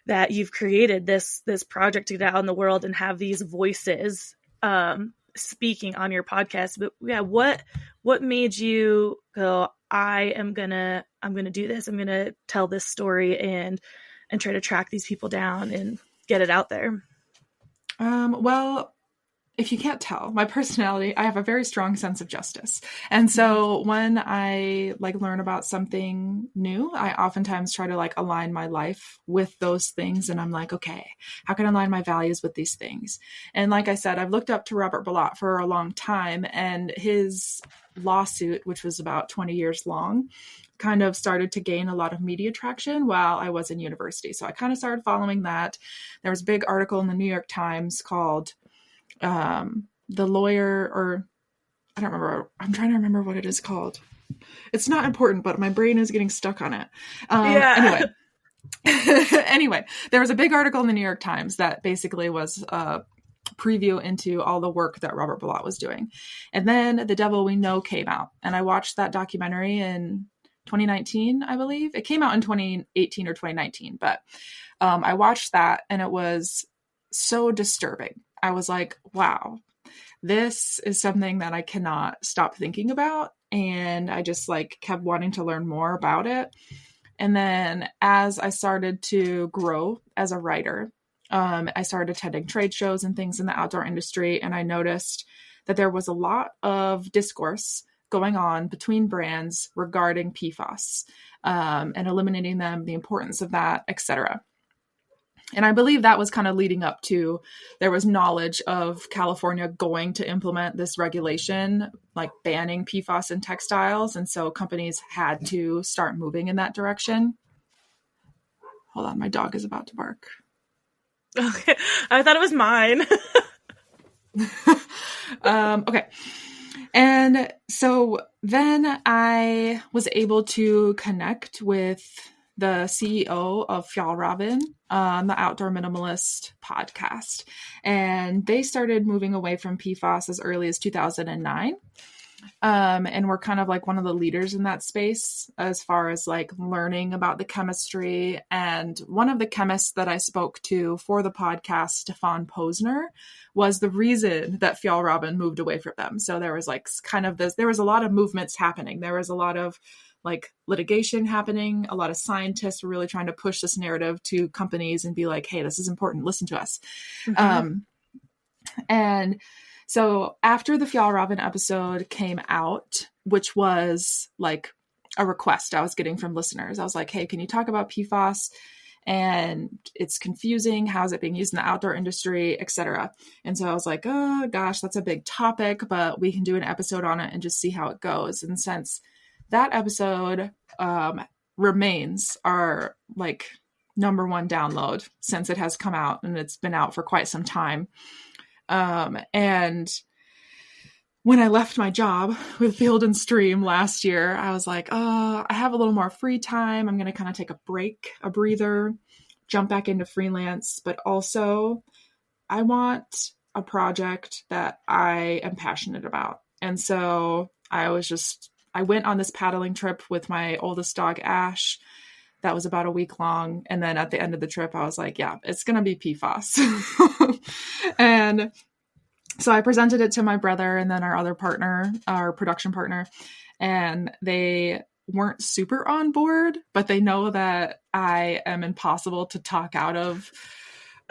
S1: that you've created this project to get out in the world and have these voices speaking on your podcast. But yeah, what made you go, I'm gonna do this. I'm gonna tell this story and try to track these people down and get it out there?
S2: Well, if you can't tell, my personality, I have a very strong sense of justice. And so when I learn about something new, I oftentimes try to align my life with those things. And I'm like, okay, how can I align my values with these things? And like I said, I've looked up to Robert Balot for a long time, and his lawsuit, which was about 20 years long, kind of started to gain a lot of media traction while I was in university. So I kind of started following that. There was a big article in the New York Times called the lawyer, or I don't remember. I'm trying to remember what it is called. It's not important, but my brain is getting stuck on it. Anyway, there was a big article in the New York Times that basically was a preview into all the work that Robert Balot was doing. And then The Devil We Know came out, and I watched that documentary in 2019, I believe. It came out in 2018 or 2019, but I watched that, and it was so disturbing. I was like, wow, this is something that I cannot stop thinking about. And I just kept wanting to learn more about it. And then as I started to grow as a writer, I started attending trade shows and things in the outdoor industry. And I noticed that there was a lot of discourse going on between brands regarding PFAS, and eliminating them, the importance of that, etc. And I believe that was kind of leading up to, there was knowledge of California going to implement this regulation, banning PFAS in textiles. And so companies had to start moving in that direction. Hold on, my dog is about to bark.
S1: Okay, I thought it was mine.
S2: Okay. And so then I was able to connect with the CEO of Fjallraven on the Outdoor Minimalist podcast. And they started moving away from PFAS as early as 2009. And we're kind of like one of the leaders in that space as far as like learning about the chemistry. And one of the chemists that I spoke to for the podcast, Stefan Posner, was the reason that Fjallraven moved away from them. So there was like kind of this, there was a lot of movements happening. There was a lot of like litigation happening. A lot of scientists were really trying to push this narrative to companies and be like, hey, this is important. Listen to us. And so after the Fjallraven episode came out, which was like a request I was getting from listeners, I was like, hey, can you talk about PFAS? And it's confusing. How is it being used in the outdoor industry, etc. And so I was like, oh gosh, that's a big topic, but we can do an episode on it and just see how it goes. And since that episode remains our like number one download since it has come out, and it's been out for quite some time. And when I left my job with Field and Stream last year, I was like, oh, I have a little more free time. I'm going to kind of take a break, a breather, jump back into freelance. But also, I want a project that I am passionate about. And so I went on this paddling trip with my oldest dog, Ash. That was about a week long. And then at the end of the trip, I was like, yeah, it's going to be PFAS. And so I presented it to my brother and then our other partner, our production partner, and they weren't super on board, but they know that I am impossible to talk out of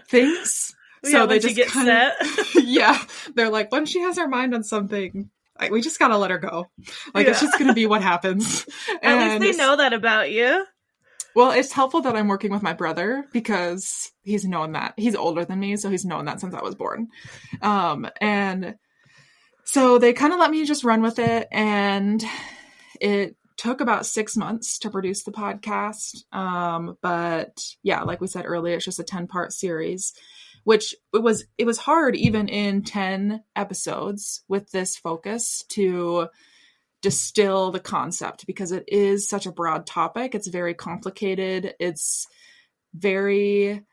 S2: things.
S1: Yeah,
S2: so they just
S1: get set.
S2: Yeah. They're like, when she has her mind on something, we just got to let her go. Like, It's just going to be what happens.
S1: At least they know that about you.
S2: Well, it's helpful that I'm working with my brother because he's known that. He's older than me, so he's known that since I was born. And so they kind of let me just run with it. And it took about 6 months to produce the podcast. But yeah, like we said earlier, it's just a 10-part series, which it was hard even in 10 episodes with this focus to distill the concept because it is such a broad topic. It's very complicated. It's very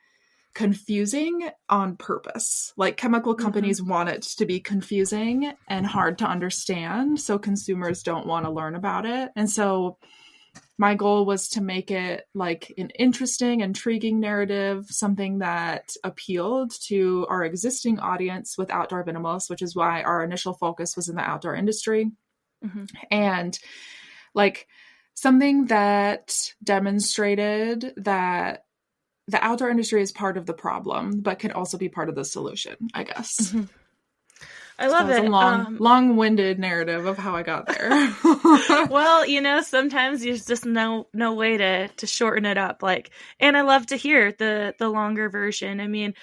S2: confusing on purpose. Like chemical companies want it to be confusing and hard to understand, so consumers don't want to learn about it. And so my goal was to make it like an interesting, intriguing narrative, something that appealed to our existing audience with outdoor minimalists, which is why our initial focus was in the outdoor industry. And like something that demonstrated that the outdoor industry is part of the problem, but can also be part of the solution, I guess.
S1: I love it.
S2: A long-winded narrative of how I got there.
S1: Well, sometimes there's just no way to shorten it up. Like, and I love to hear the longer version. I mean,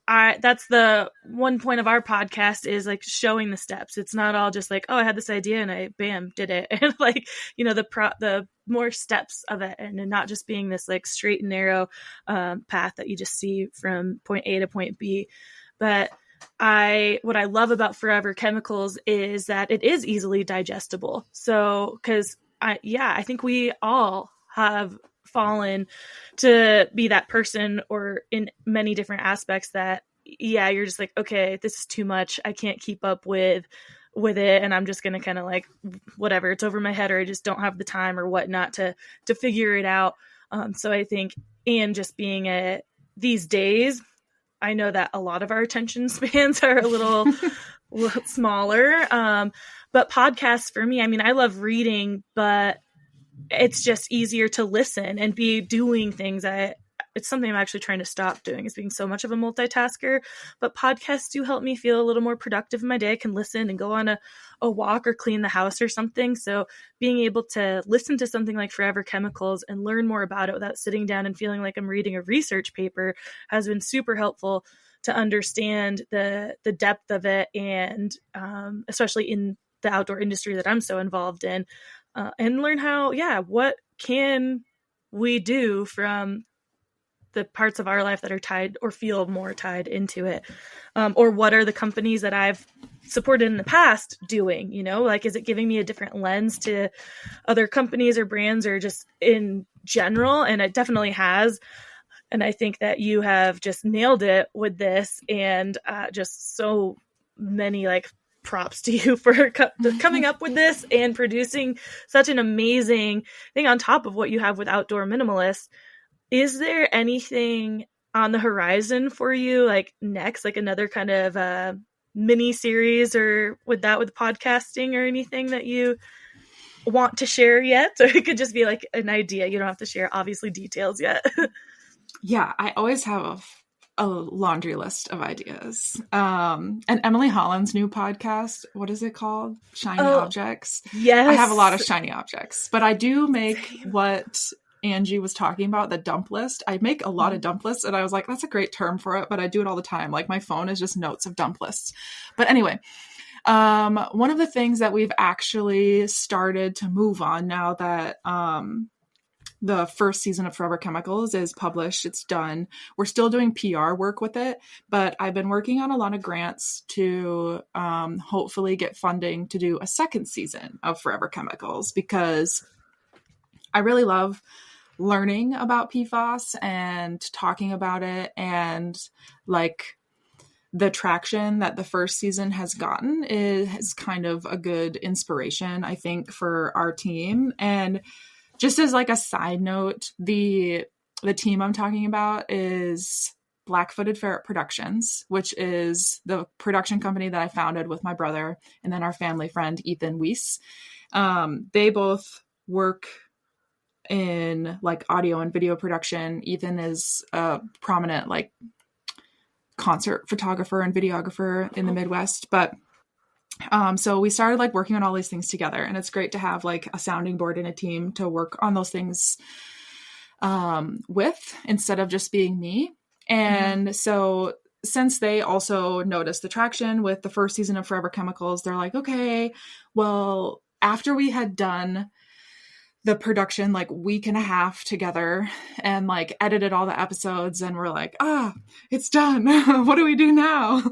S1: that's the one point of our podcast is like showing the steps. It's not all just like, oh, I had this idea and I did it. And like, the more steps of it and not just being this like straight and narrow path that you just see from point A to point B. But what I love about Forever Chemicals is that it is easily digestible. So, cause I think we all have fallen to be that person or in many different aspects that, you're just like, okay, this is too much. I can't keep up with it. And I'm just going to kind of like, whatever, it's over my head, or I just don't have the time or whatnot to figure it out. So I think, and just being these days, I know that a lot of our attention spans are a little smaller. But podcasts for me, I mean, I love reading, but it's just easier to listen and be doing things. It's something I'm actually trying to stop doing, is being so much of a multitasker. But podcasts do help me feel a little more productive in my day. I can listen and go on a walk or clean the house or something. So being able to listen to something like Forever Chemicals and learn more about it without sitting down and feeling like I'm reading a research paper has been super helpful to understand the depth of it, and especially in the outdoor industry that I'm so involved in. And learn how, what can we do from the parts of our life that are tied or feel more tied into it? Or what are the companies that I've supported in the past doing, like, is it giving me a different lens to other companies or brands or just in general? And it definitely has. And I think that you have just nailed it with this, and just so many like props to you for coming up with this and producing such an amazing thing on top of what you have with Outdoor Minimalist. Is there anything on the horizon for you, like next, like another kind of mini series or with podcasting or anything that you want to share yet? Or it could just be like an idea. You don't have to share obviously details yet.
S2: Yeah, I always have a laundry list of ideas. And Emily Holland's new podcast, what is it called? Shiny Objects.
S1: Yes.
S2: I have a lot of shiny objects, but I do make what Angie was talking about, the dump list. I make a lot of dump lists, and I was like, that's a great term for it, but I do it all the time. Like my phone is just notes of dump lists. But anyway, one of the things that we've actually started to move on now that the first season of Forever Chemicals is published, it's done. We're still doing PR work with it, but I've been working on a lot of grants to hopefully get funding to do a second season of Forever Chemicals, because I really love learning about PFAS and talking about it, and like the traction that the first season has gotten is kind of a good inspiration, I think, for our team. And just as like a side note, the team I'm talking about is Black-Footed Ferret Productions, which is the production company that I founded with my brother and then our family friend, Ethan Weiss. They both work in like audio and video production. Ethan is a prominent like concert photographer and videographer in the Midwest, but so we started like working on all these things together, and it's great to have like a sounding board and a team to work on those things with, instead of just being me. And so since they also noticed the traction with the first season of Forever Chemicals, they're like, okay, well, after we had done the production like week and a half together and like edited all the episodes, and we're like, it's done. What do we do now?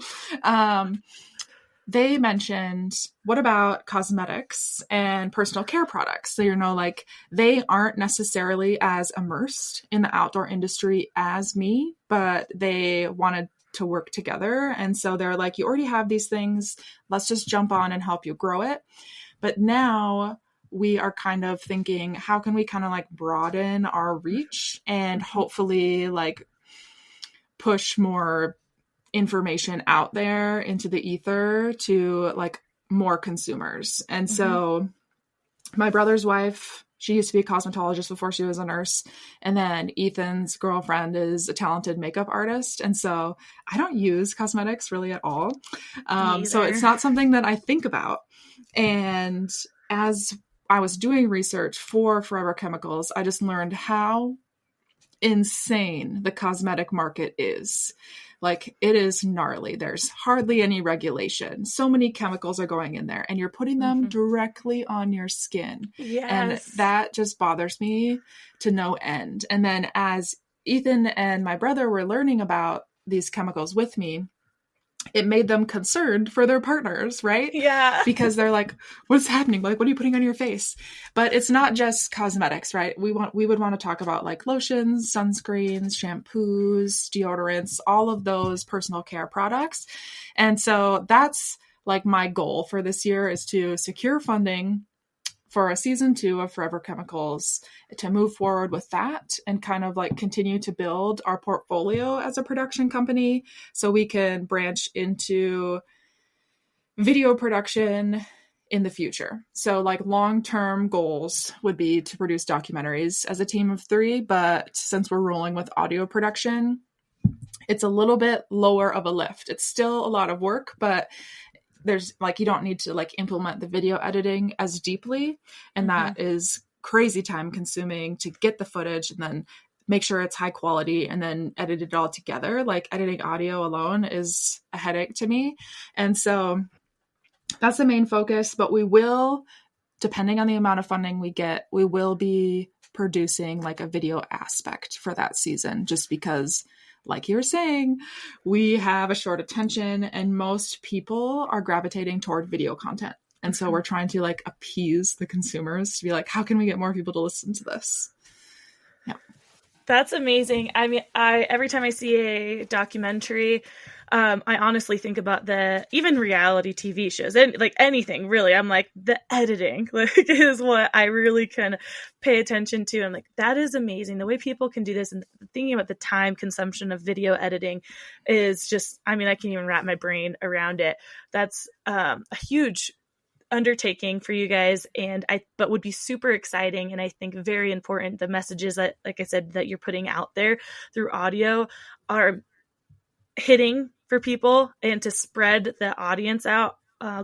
S2: They mentioned, what about cosmetics and personal care products? So, like they aren't necessarily as immersed in the outdoor industry as me, but they wanted to work together. And so they're like, you already have these things. Let's just jump on and help you grow it. But now we are kind of thinking, how can we kind of like broaden our reach and hopefully like push more information out there into the ether to like more consumers. And so my brother's wife, she used to be a cosmetologist before she was a nurse. And then Ethan's girlfriend is a talented makeup artist. And so I don't use cosmetics really at all. So it's not something that I think about. And as I was doing research for Forever Chemicals, I just learned how insane the cosmetic market is. Like, it is gnarly. There's hardly any regulation. So many chemicals are going in there, and you're putting them directly on your skin.
S1: Yes.
S2: And that just bothers me to no end. And then as Ethan and my brother were learning about these chemicals with me, it made them concerned for their partners, right?
S1: Yeah.
S2: Because they're like, what's happening? Like, what are you putting on your face? But it's not just cosmetics, right? We would want to talk about like lotions, sunscreens, shampoos, deodorants, all of those personal care products. And so that's like my goal for this year, is to secure funding for a season 2 of Forever Chemicals, to move forward with that and kind of like continue to build our portfolio as a production company so we can branch into video production in the future. So like long-term goals would be to produce documentaries as a team of 3, but since we're rolling with audio production, it's a little bit lower of a lift. It's still a lot of work, but there's like, you don't need to like implement the video editing as deeply. And that is crazy time consuming to get the footage and then make sure it's high quality and then edit it all together. Like editing audio alone is a headache to me. And so that's the main focus, but we will, depending on the amount of funding we get, we will be producing like a video aspect for that season, just because, like you were saying, we have a short attention and most people are gravitating toward video content. And so we're trying to like appease the consumers to be like, how can we get more people to listen to this? Yeah.
S1: That's amazing. I mean, every time I see a documentary, I honestly think about even reality TV shows and like anything really. I'm like, the editing like is what I really can pay attention to. I'm like, that is amazing. The way people can do this, and thinking about the time consumption of video editing is just, I mean, I can't even wrap my brain around it. That's a huge undertaking for you guys, but would be super exciting, and I think very important. The messages that, like I said, that you're putting out there through audio are hitting for people, and to spread the audience out,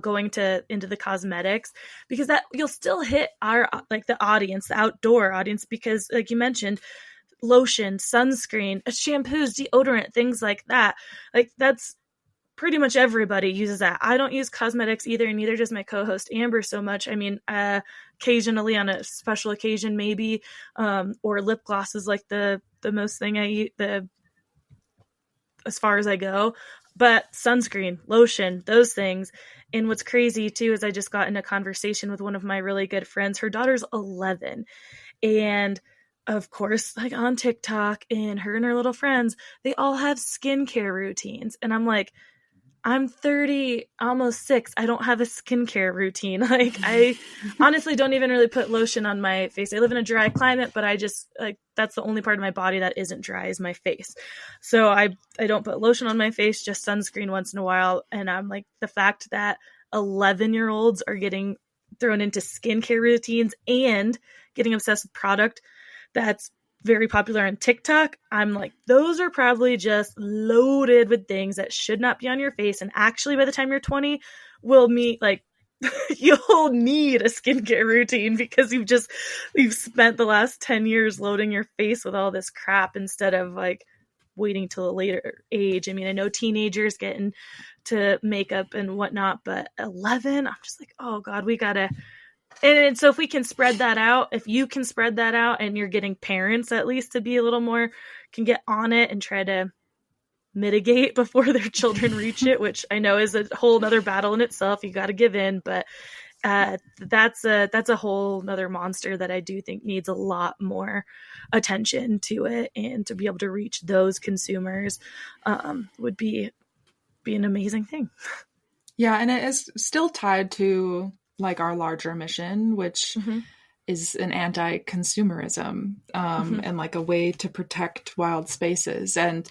S1: going into the cosmetics, because that you'll still hit our like the audience, the outdoor audience, because like you mentioned, lotion, sunscreen, shampoos, deodorant, things like that. Like that's pretty much everybody uses that. I don't use cosmetics either, and neither does my co-host Amber so much. I mean, occasionally on a special occasion, maybe, or lip gloss is like the most thing I eat, as far as I go. But sunscreen, lotion, those things. And what's crazy too is I just got in a conversation with one of my really good friends. Her daughter's 11, and of course, like on TikTok, and her and her little friends, they all have skincare routines, and I'm like, I'm 30, almost 6. I don't have a skincare routine. Like I honestly don't even really put lotion on my face. I live in a dry climate, but I just like, that's the only part of my body that isn't dry is my face. So I don't put lotion on my face, just sunscreen once in a while. And I'm like, the fact that 11-year-olds are getting thrown into skincare routines and getting obsessed with product that's very popular on TikTok, I'm like, those are probably just loaded with things that should not be on your face. And actually, by the time you're 20, will meet like you'll need a skincare routine, because you've spent the last 10 years loading your face with all this crap instead of like waiting till a later age. I mean, I know teenagers get into makeup and whatnot, but 11, I'm just like, oh God, we gotta. And so if we can spread that out, if you can spread that out, and you're getting parents at least to be a little more, can get on it and try to mitigate before their children reach it, which I know is a whole nother battle in itself. You got to give in, but that's a whole nother monster that I do think needs a lot more attention to it, and to be able to reach those consumers would be an amazing thing.
S2: Yeah. And it is still tied to like our larger mission, which is an anti-consumerism, and like a way to protect wild spaces. And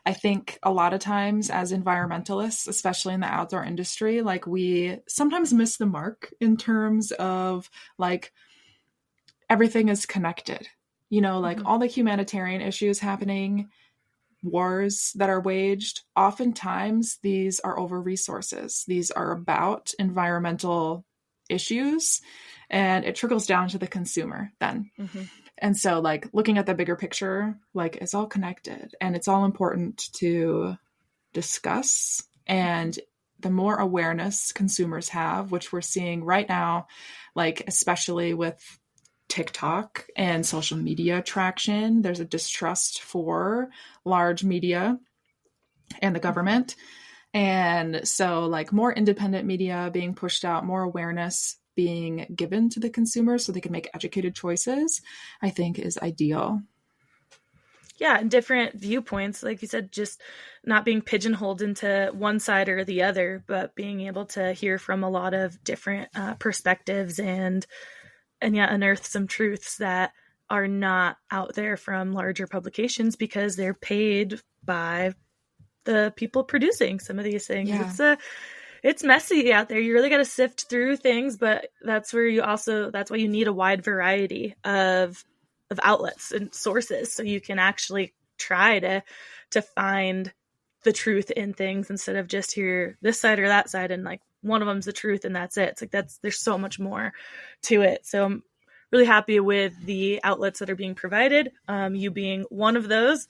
S2: I think a lot of times as environmentalists, especially in the outdoor industry, like we sometimes miss the mark in terms of like everything is connected, you know, like all the humanitarian issues happening, wars that are waged, oftentimes these are over resources. These are about environmental issues, and it trickles down to the consumer then. And so like looking at the bigger picture, like it's all connected and it's all important to discuss. And the more awareness consumers have, which we're seeing right now, like especially with TikTok and social media traction, there's a distrust for large media and the government. And so like more independent media being pushed out, more awareness being given to the consumers so they can make educated choices, I think is ideal.
S1: Yeah, and different viewpoints, like you said, just not being pigeonholed into one side or the other, but being able to hear from a lot of different perspectives and unearth some truths that are not out there from larger publications, because they're paid by the people producing some of these things. Yeah. It's messy out there. You really got to sift through things, but that's why you need a wide variety of outlets and sources, so you can actually try to find the truth in things, instead of just hear this side or that side and like one of them's the truth and that's it. It's like there's so much more to it. So I'm really happy with the outlets that are being provided, you being one of those.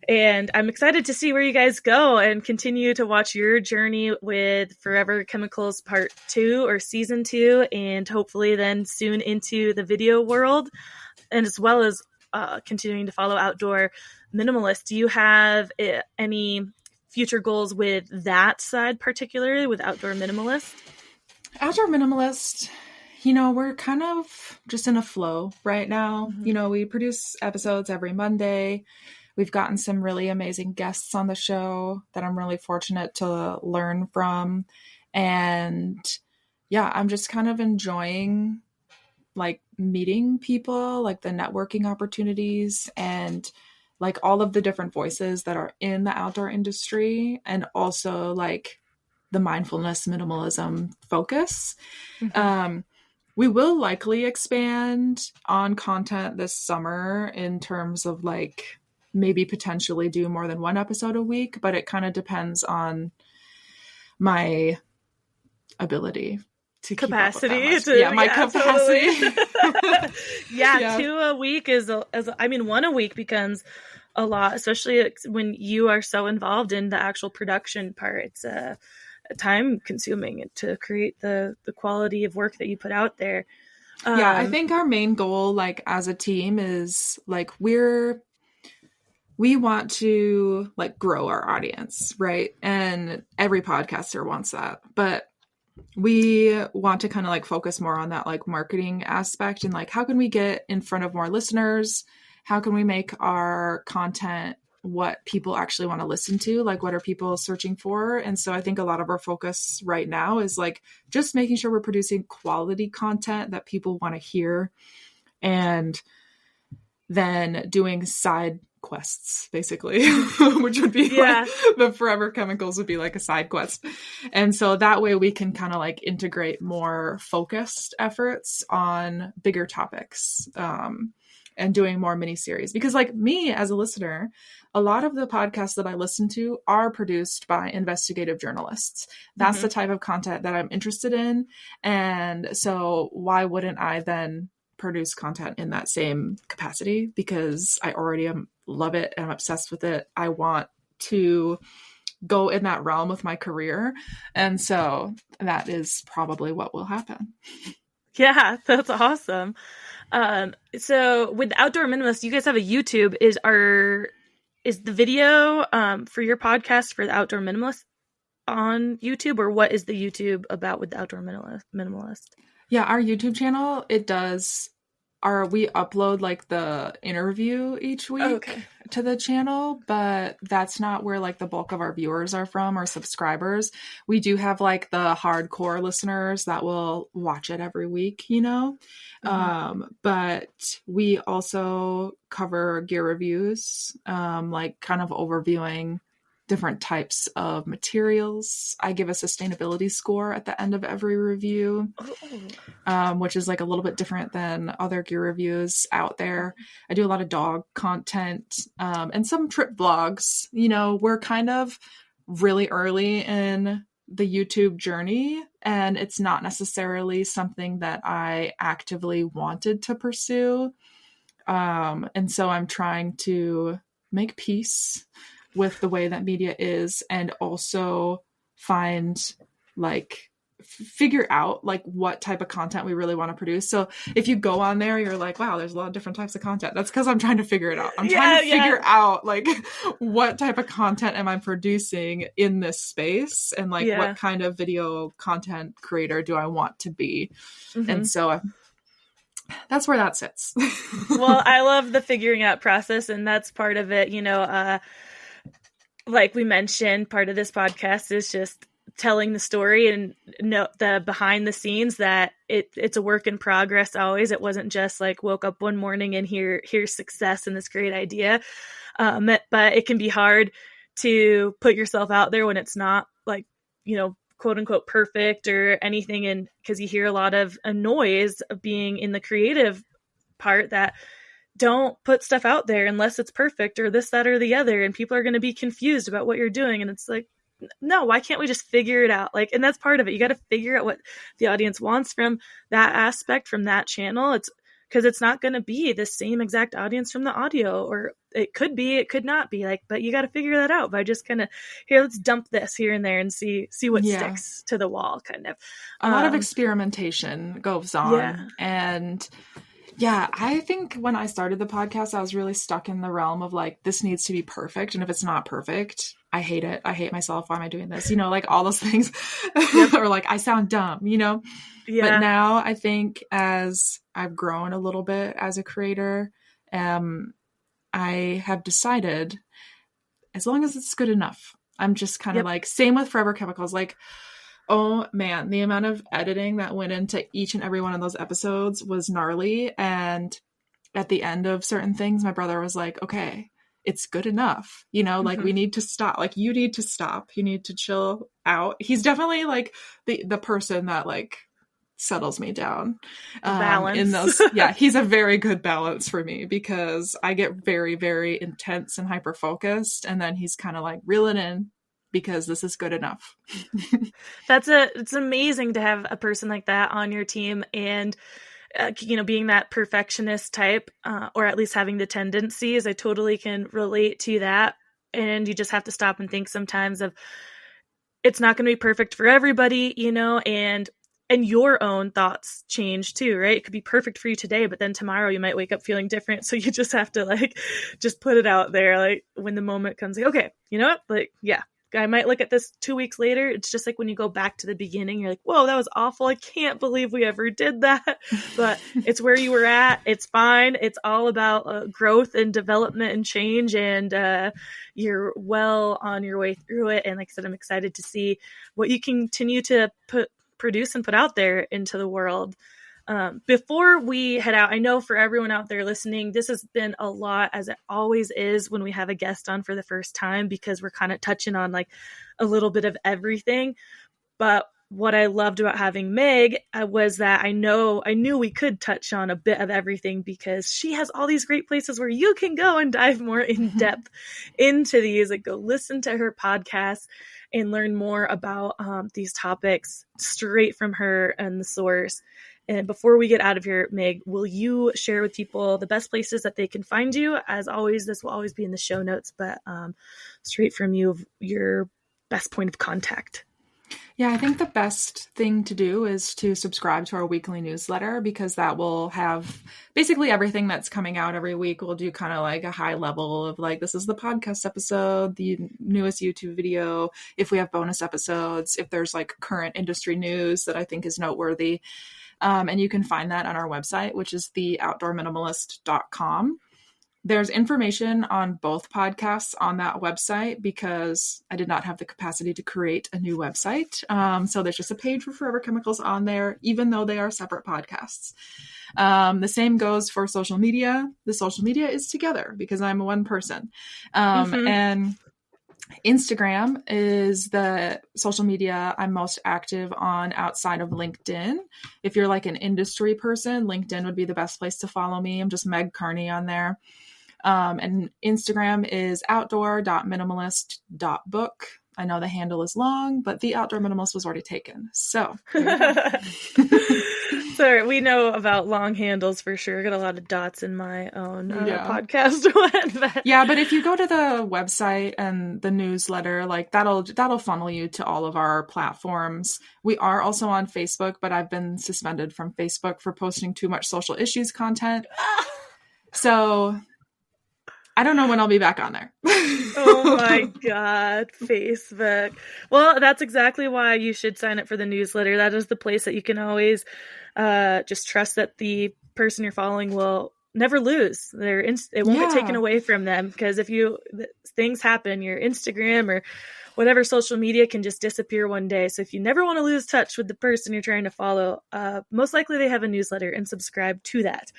S1: And I'm excited to see where you guys go and continue to watch your journey with Forever Chemicals Part 2 or Season 2, and hopefully then soon into the video world. and as well as continuing to follow Outdoor Minimalist. Do you have any future goals with that side, particularly with Outdoor Minimalist?
S2: Outdoor Minimalist, you know, we're kind of just in a flow right now.
S1: Mm-hmm.
S2: You know, we produce episodes every Monday. We've gotten some really amazing guests on the show that I'm really fortunate to learn from. And yeah, I'm just kind of enjoying like meeting people, like the networking opportunities and like all of the different voices that are in the outdoor industry, and also like the mindfulness minimalism focus.
S1: Mm-hmm.
S2: We will likely expand on content this summer in terms of like maybe potentially do more than one episode a week, but it kind of depends on my ability to
S1: capacity
S2: keep up with that much. My capacity.
S1: Totally. Yeah, 2 a week is one a week becomes a lot, especially when you are so involved in the actual production part. It's time consuming to create the quality of work that you put out there.
S2: Yeah, I think our main goal, like as a team, is like we want to like grow our audience, right? And every podcaster wants that, but we want to kind of like focus more on that like marketing aspect and like how can we get in front of more listeners? How can we make our content what people actually want to listen to? Like what are people searching for? And so I think a lot of our focus right now is like just making sure we're producing quality content that people want to hear, and then doing side quests basically, which would be like the Forever Chemicals would be like a side quest. And so that way we can kind of like integrate more focused efforts on bigger topics, and doing more mini series, because like me as a listener, a lot of the podcasts that I listen to are produced by investigative journalists. That's the type of content that I'm interested in. And so why wouldn't I then produce content in that same capacity? Because I already love it and I'm obsessed with it. I want to go in that realm with my career. And so that is probably what will happen.
S1: Yeah, that's awesome. So with Outdoor Minimalist, you guys have a YouTube. Is the video for your podcast for the Outdoor Minimalist on YouTube, or what is the YouTube about with the Outdoor Minimalist?
S2: Yeah, our YouTube channel, we upload like the interview each week to the channel, but that's not where like the bulk of our viewers are from or subscribers. We do have like the hardcore listeners that will watch it every week, you know? But we also cover gear reviews, like kind of overviewing different types of materials. I give a sustainability score at the end of every review, which is like a little bit different than other gear reviews out there. I do a lot of dog content, and some trip vlogs. You know, we're kind of really early in the YouTube journey, and it's not necessarily something that I actively wanted to pursue. And so I'm trying to make peace with the way that media is, and also figure out like what type of content we really want to produce. So if you go on there, you're like, wow, there's a lot of different types of content. That's because I'm trying to figure it out. I'm trying to figure out like what type of content am I producing in this space, and like what kind of video content creator do I want to be. And so that's where that sits.
S1: Well, I love the figuring out process, and that's part of it. You know, like we mentioned, part of this podcast is just telling the story and the behind the scenes, that it's a work in progress always. It wasn't just like woke up one morning and here's success and this great idea. But it can be hard to put yourself out there when it's not like, you know, quote unquote perfect or anything. And because you hear a lot of a noise of being in the creative part that don't put stuff out there unless it's perfect or this, that, or the other. And people are going to be confused about what you're doing. And it's like, no, why can't we just figure it out? Like, and that's part of it. You got to figure out what the audience wants from that aspect, from that channel. It's because it's not going to be the same exact audience from the audio, or it could be, it could not be, like, but you got to figure that out by just kind of, here, let's dump this here and there and see what sticks to the wall, kind of.
S2: A lot of experimentation goes on. And Yeah, I think when I started the podcast, I was really stuck in the realm of like, this needs to be perfect. And if it's not perfect, I hate it. I hate myself. Why am I doing this? Like all those things. Yep. Or like, I sound dumb, Yeah. But now I think as I've grown a little bit as a creator, I have decided as long as it's good enough, I'm just kind of like, same with Forever Chemicals. Like, oh man, the amount of editing that went into each and every one of those episodes was gnarly. And at the end of certain things, my brother was like, okay, it's good enough. Like we need to stop. Like you need to stop. You need to chill out. He's definitely like the person that like settles me down.
S1: Balance.
S2: In those. Yeah, he's a very good balance for me because I get very, very intense and hyper focused. And then he's kind of like, reel it in, because this is good enough.
S1: It's amazing to have a person like that on your team, and being that perfectionist type, or at least having the tendencies. I totally can relate to that. And you just have to stop and think sometimes of, it's not going to be perfect for everybody, and your own thoughts change too, right? It could be perfect for you today, but then tomorrow you might wake up feeling different. So you just have to like, just put it out there. Like when the moment comes, like, okay, you know what? Like, yeah, I might look at this 2 weeks later. It's just like when you go back to the beginning, you're like, whoa, that was awful. I can't believe we ever did that. But it's where you were at. It's fine. It's all about growth and development and change. And you're well on your way through it. And like I said, I'm excited to see what you continue to produce and put out there into the world. Before we head out, I know for everyone out there listening, this has been a lot, as it always is when we have a guest on for the first time, because we're kind of touching on like a little bit of everything. But what I loved about having Meg was that I knew we could touch on a bit of everything, because she has all these great places where you can go and dive more in depth into these. Like, go listen to her podcast and learn more about these topics straight from her and the source. And before we get out of here, Meg, will you share with people the best places that they can find you? As always, this will always be in the show notes, but straight from you, your best point of contact.
S2: Yeah, I think the best thing to do is to subscribe to our weekly newsletter, because that will have basically everything that's coming out every week. We'll do kind of like a high level of like, this is the podcast episode, the newest YouTube video, if we have bonus episodes, if there's like current industry news that I think is noteworthy. And you can find that on our website, which is theoutdoorminimalist.com. There's information on both podcasts on that website, because I did not have the capacity to create a new website. So there's just a page for Forever Chemicals on there, even though they are separate podcasts. The same goes for social media. The social media is together because I'm one person. And Instagram is the social media I'm most active on outside of LinkedIn. If you're like an industry person, LinkedIn would be the best place to follow me. I'm just Meg Carney on there. And Instagram is outdoor.minimalist.book. I know the handle is long, but the Outdoor Minimalist was already taken. So
S1: sorry, we know about long handles for sure. I got a lot of dots in my own podcast one. But...
S2: Yeah, but if you go to the website and the newsletter, like that'll funnel you to all of our platforms. We are also on Facebook, but I've been suspended from Facebook for posting too much social issues content. So I don't know when I'll be back on there.
S1: Oh my God, Facebook. Well, that's exactly why you should sign up for the newsletter. That is the place that you can always just trust that the person you're following will never lose. It won't get taken away from them, because if things happen, your Instagram or whatever social media can just disappear one day. So if you never want to lose touch with the person you're trying to follow, most likely they have a newsletter, and subscribe to that.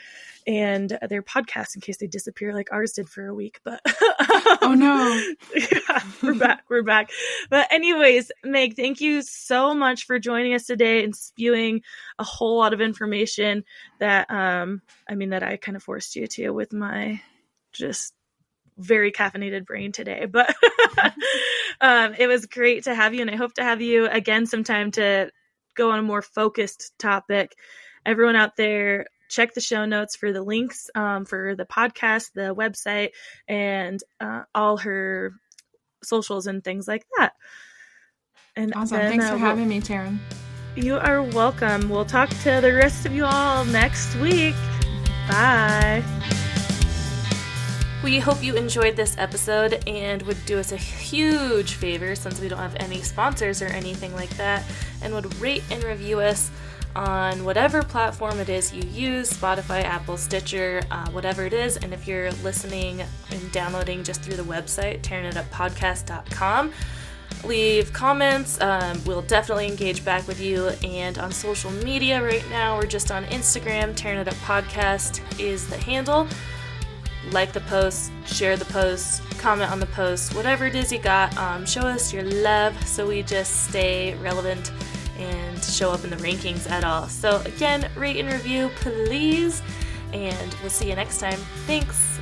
S1: And their podcast, in case they disappear like ours did for a week. But
S2: oh no.
S1: Yeah, we're back. But anyways, Meg, thank you so much for joining us today and spewing a whole lot of information that that I kind of forced you to with my just very caffeinated brain today. But it was great to have you, and I hope to have you again sometime to go on a more focused topic. Everyone out there, check the show notes for the links for the podcast, the website, and all her socials and things like that. And
S2: awesome. Thanks for having me, Taryn.
S1: You are welcome. We'll talk to the rest of you all next week. Bye. We hope you enjoyed this episode and would do us a huge favor, since we don't have any sponsors or anything like that, and would rate and review us on whatever platform it is you use, Spotify, Apple, Stitcher, whatever it is. And if you're listening and downloading just through the website, tearingituppodcast.com, leave comments. We'll definitely engage back with you. And on social media right now, we're just on Instagram. Tearing It Up Podcast is the handle. Like the post, share the post, comment on the post, whatever it is you got. Show us your love so we just stay relevant and show up in the rankings at all. So again, rate and review, please. And we'll see you next time. Thanks.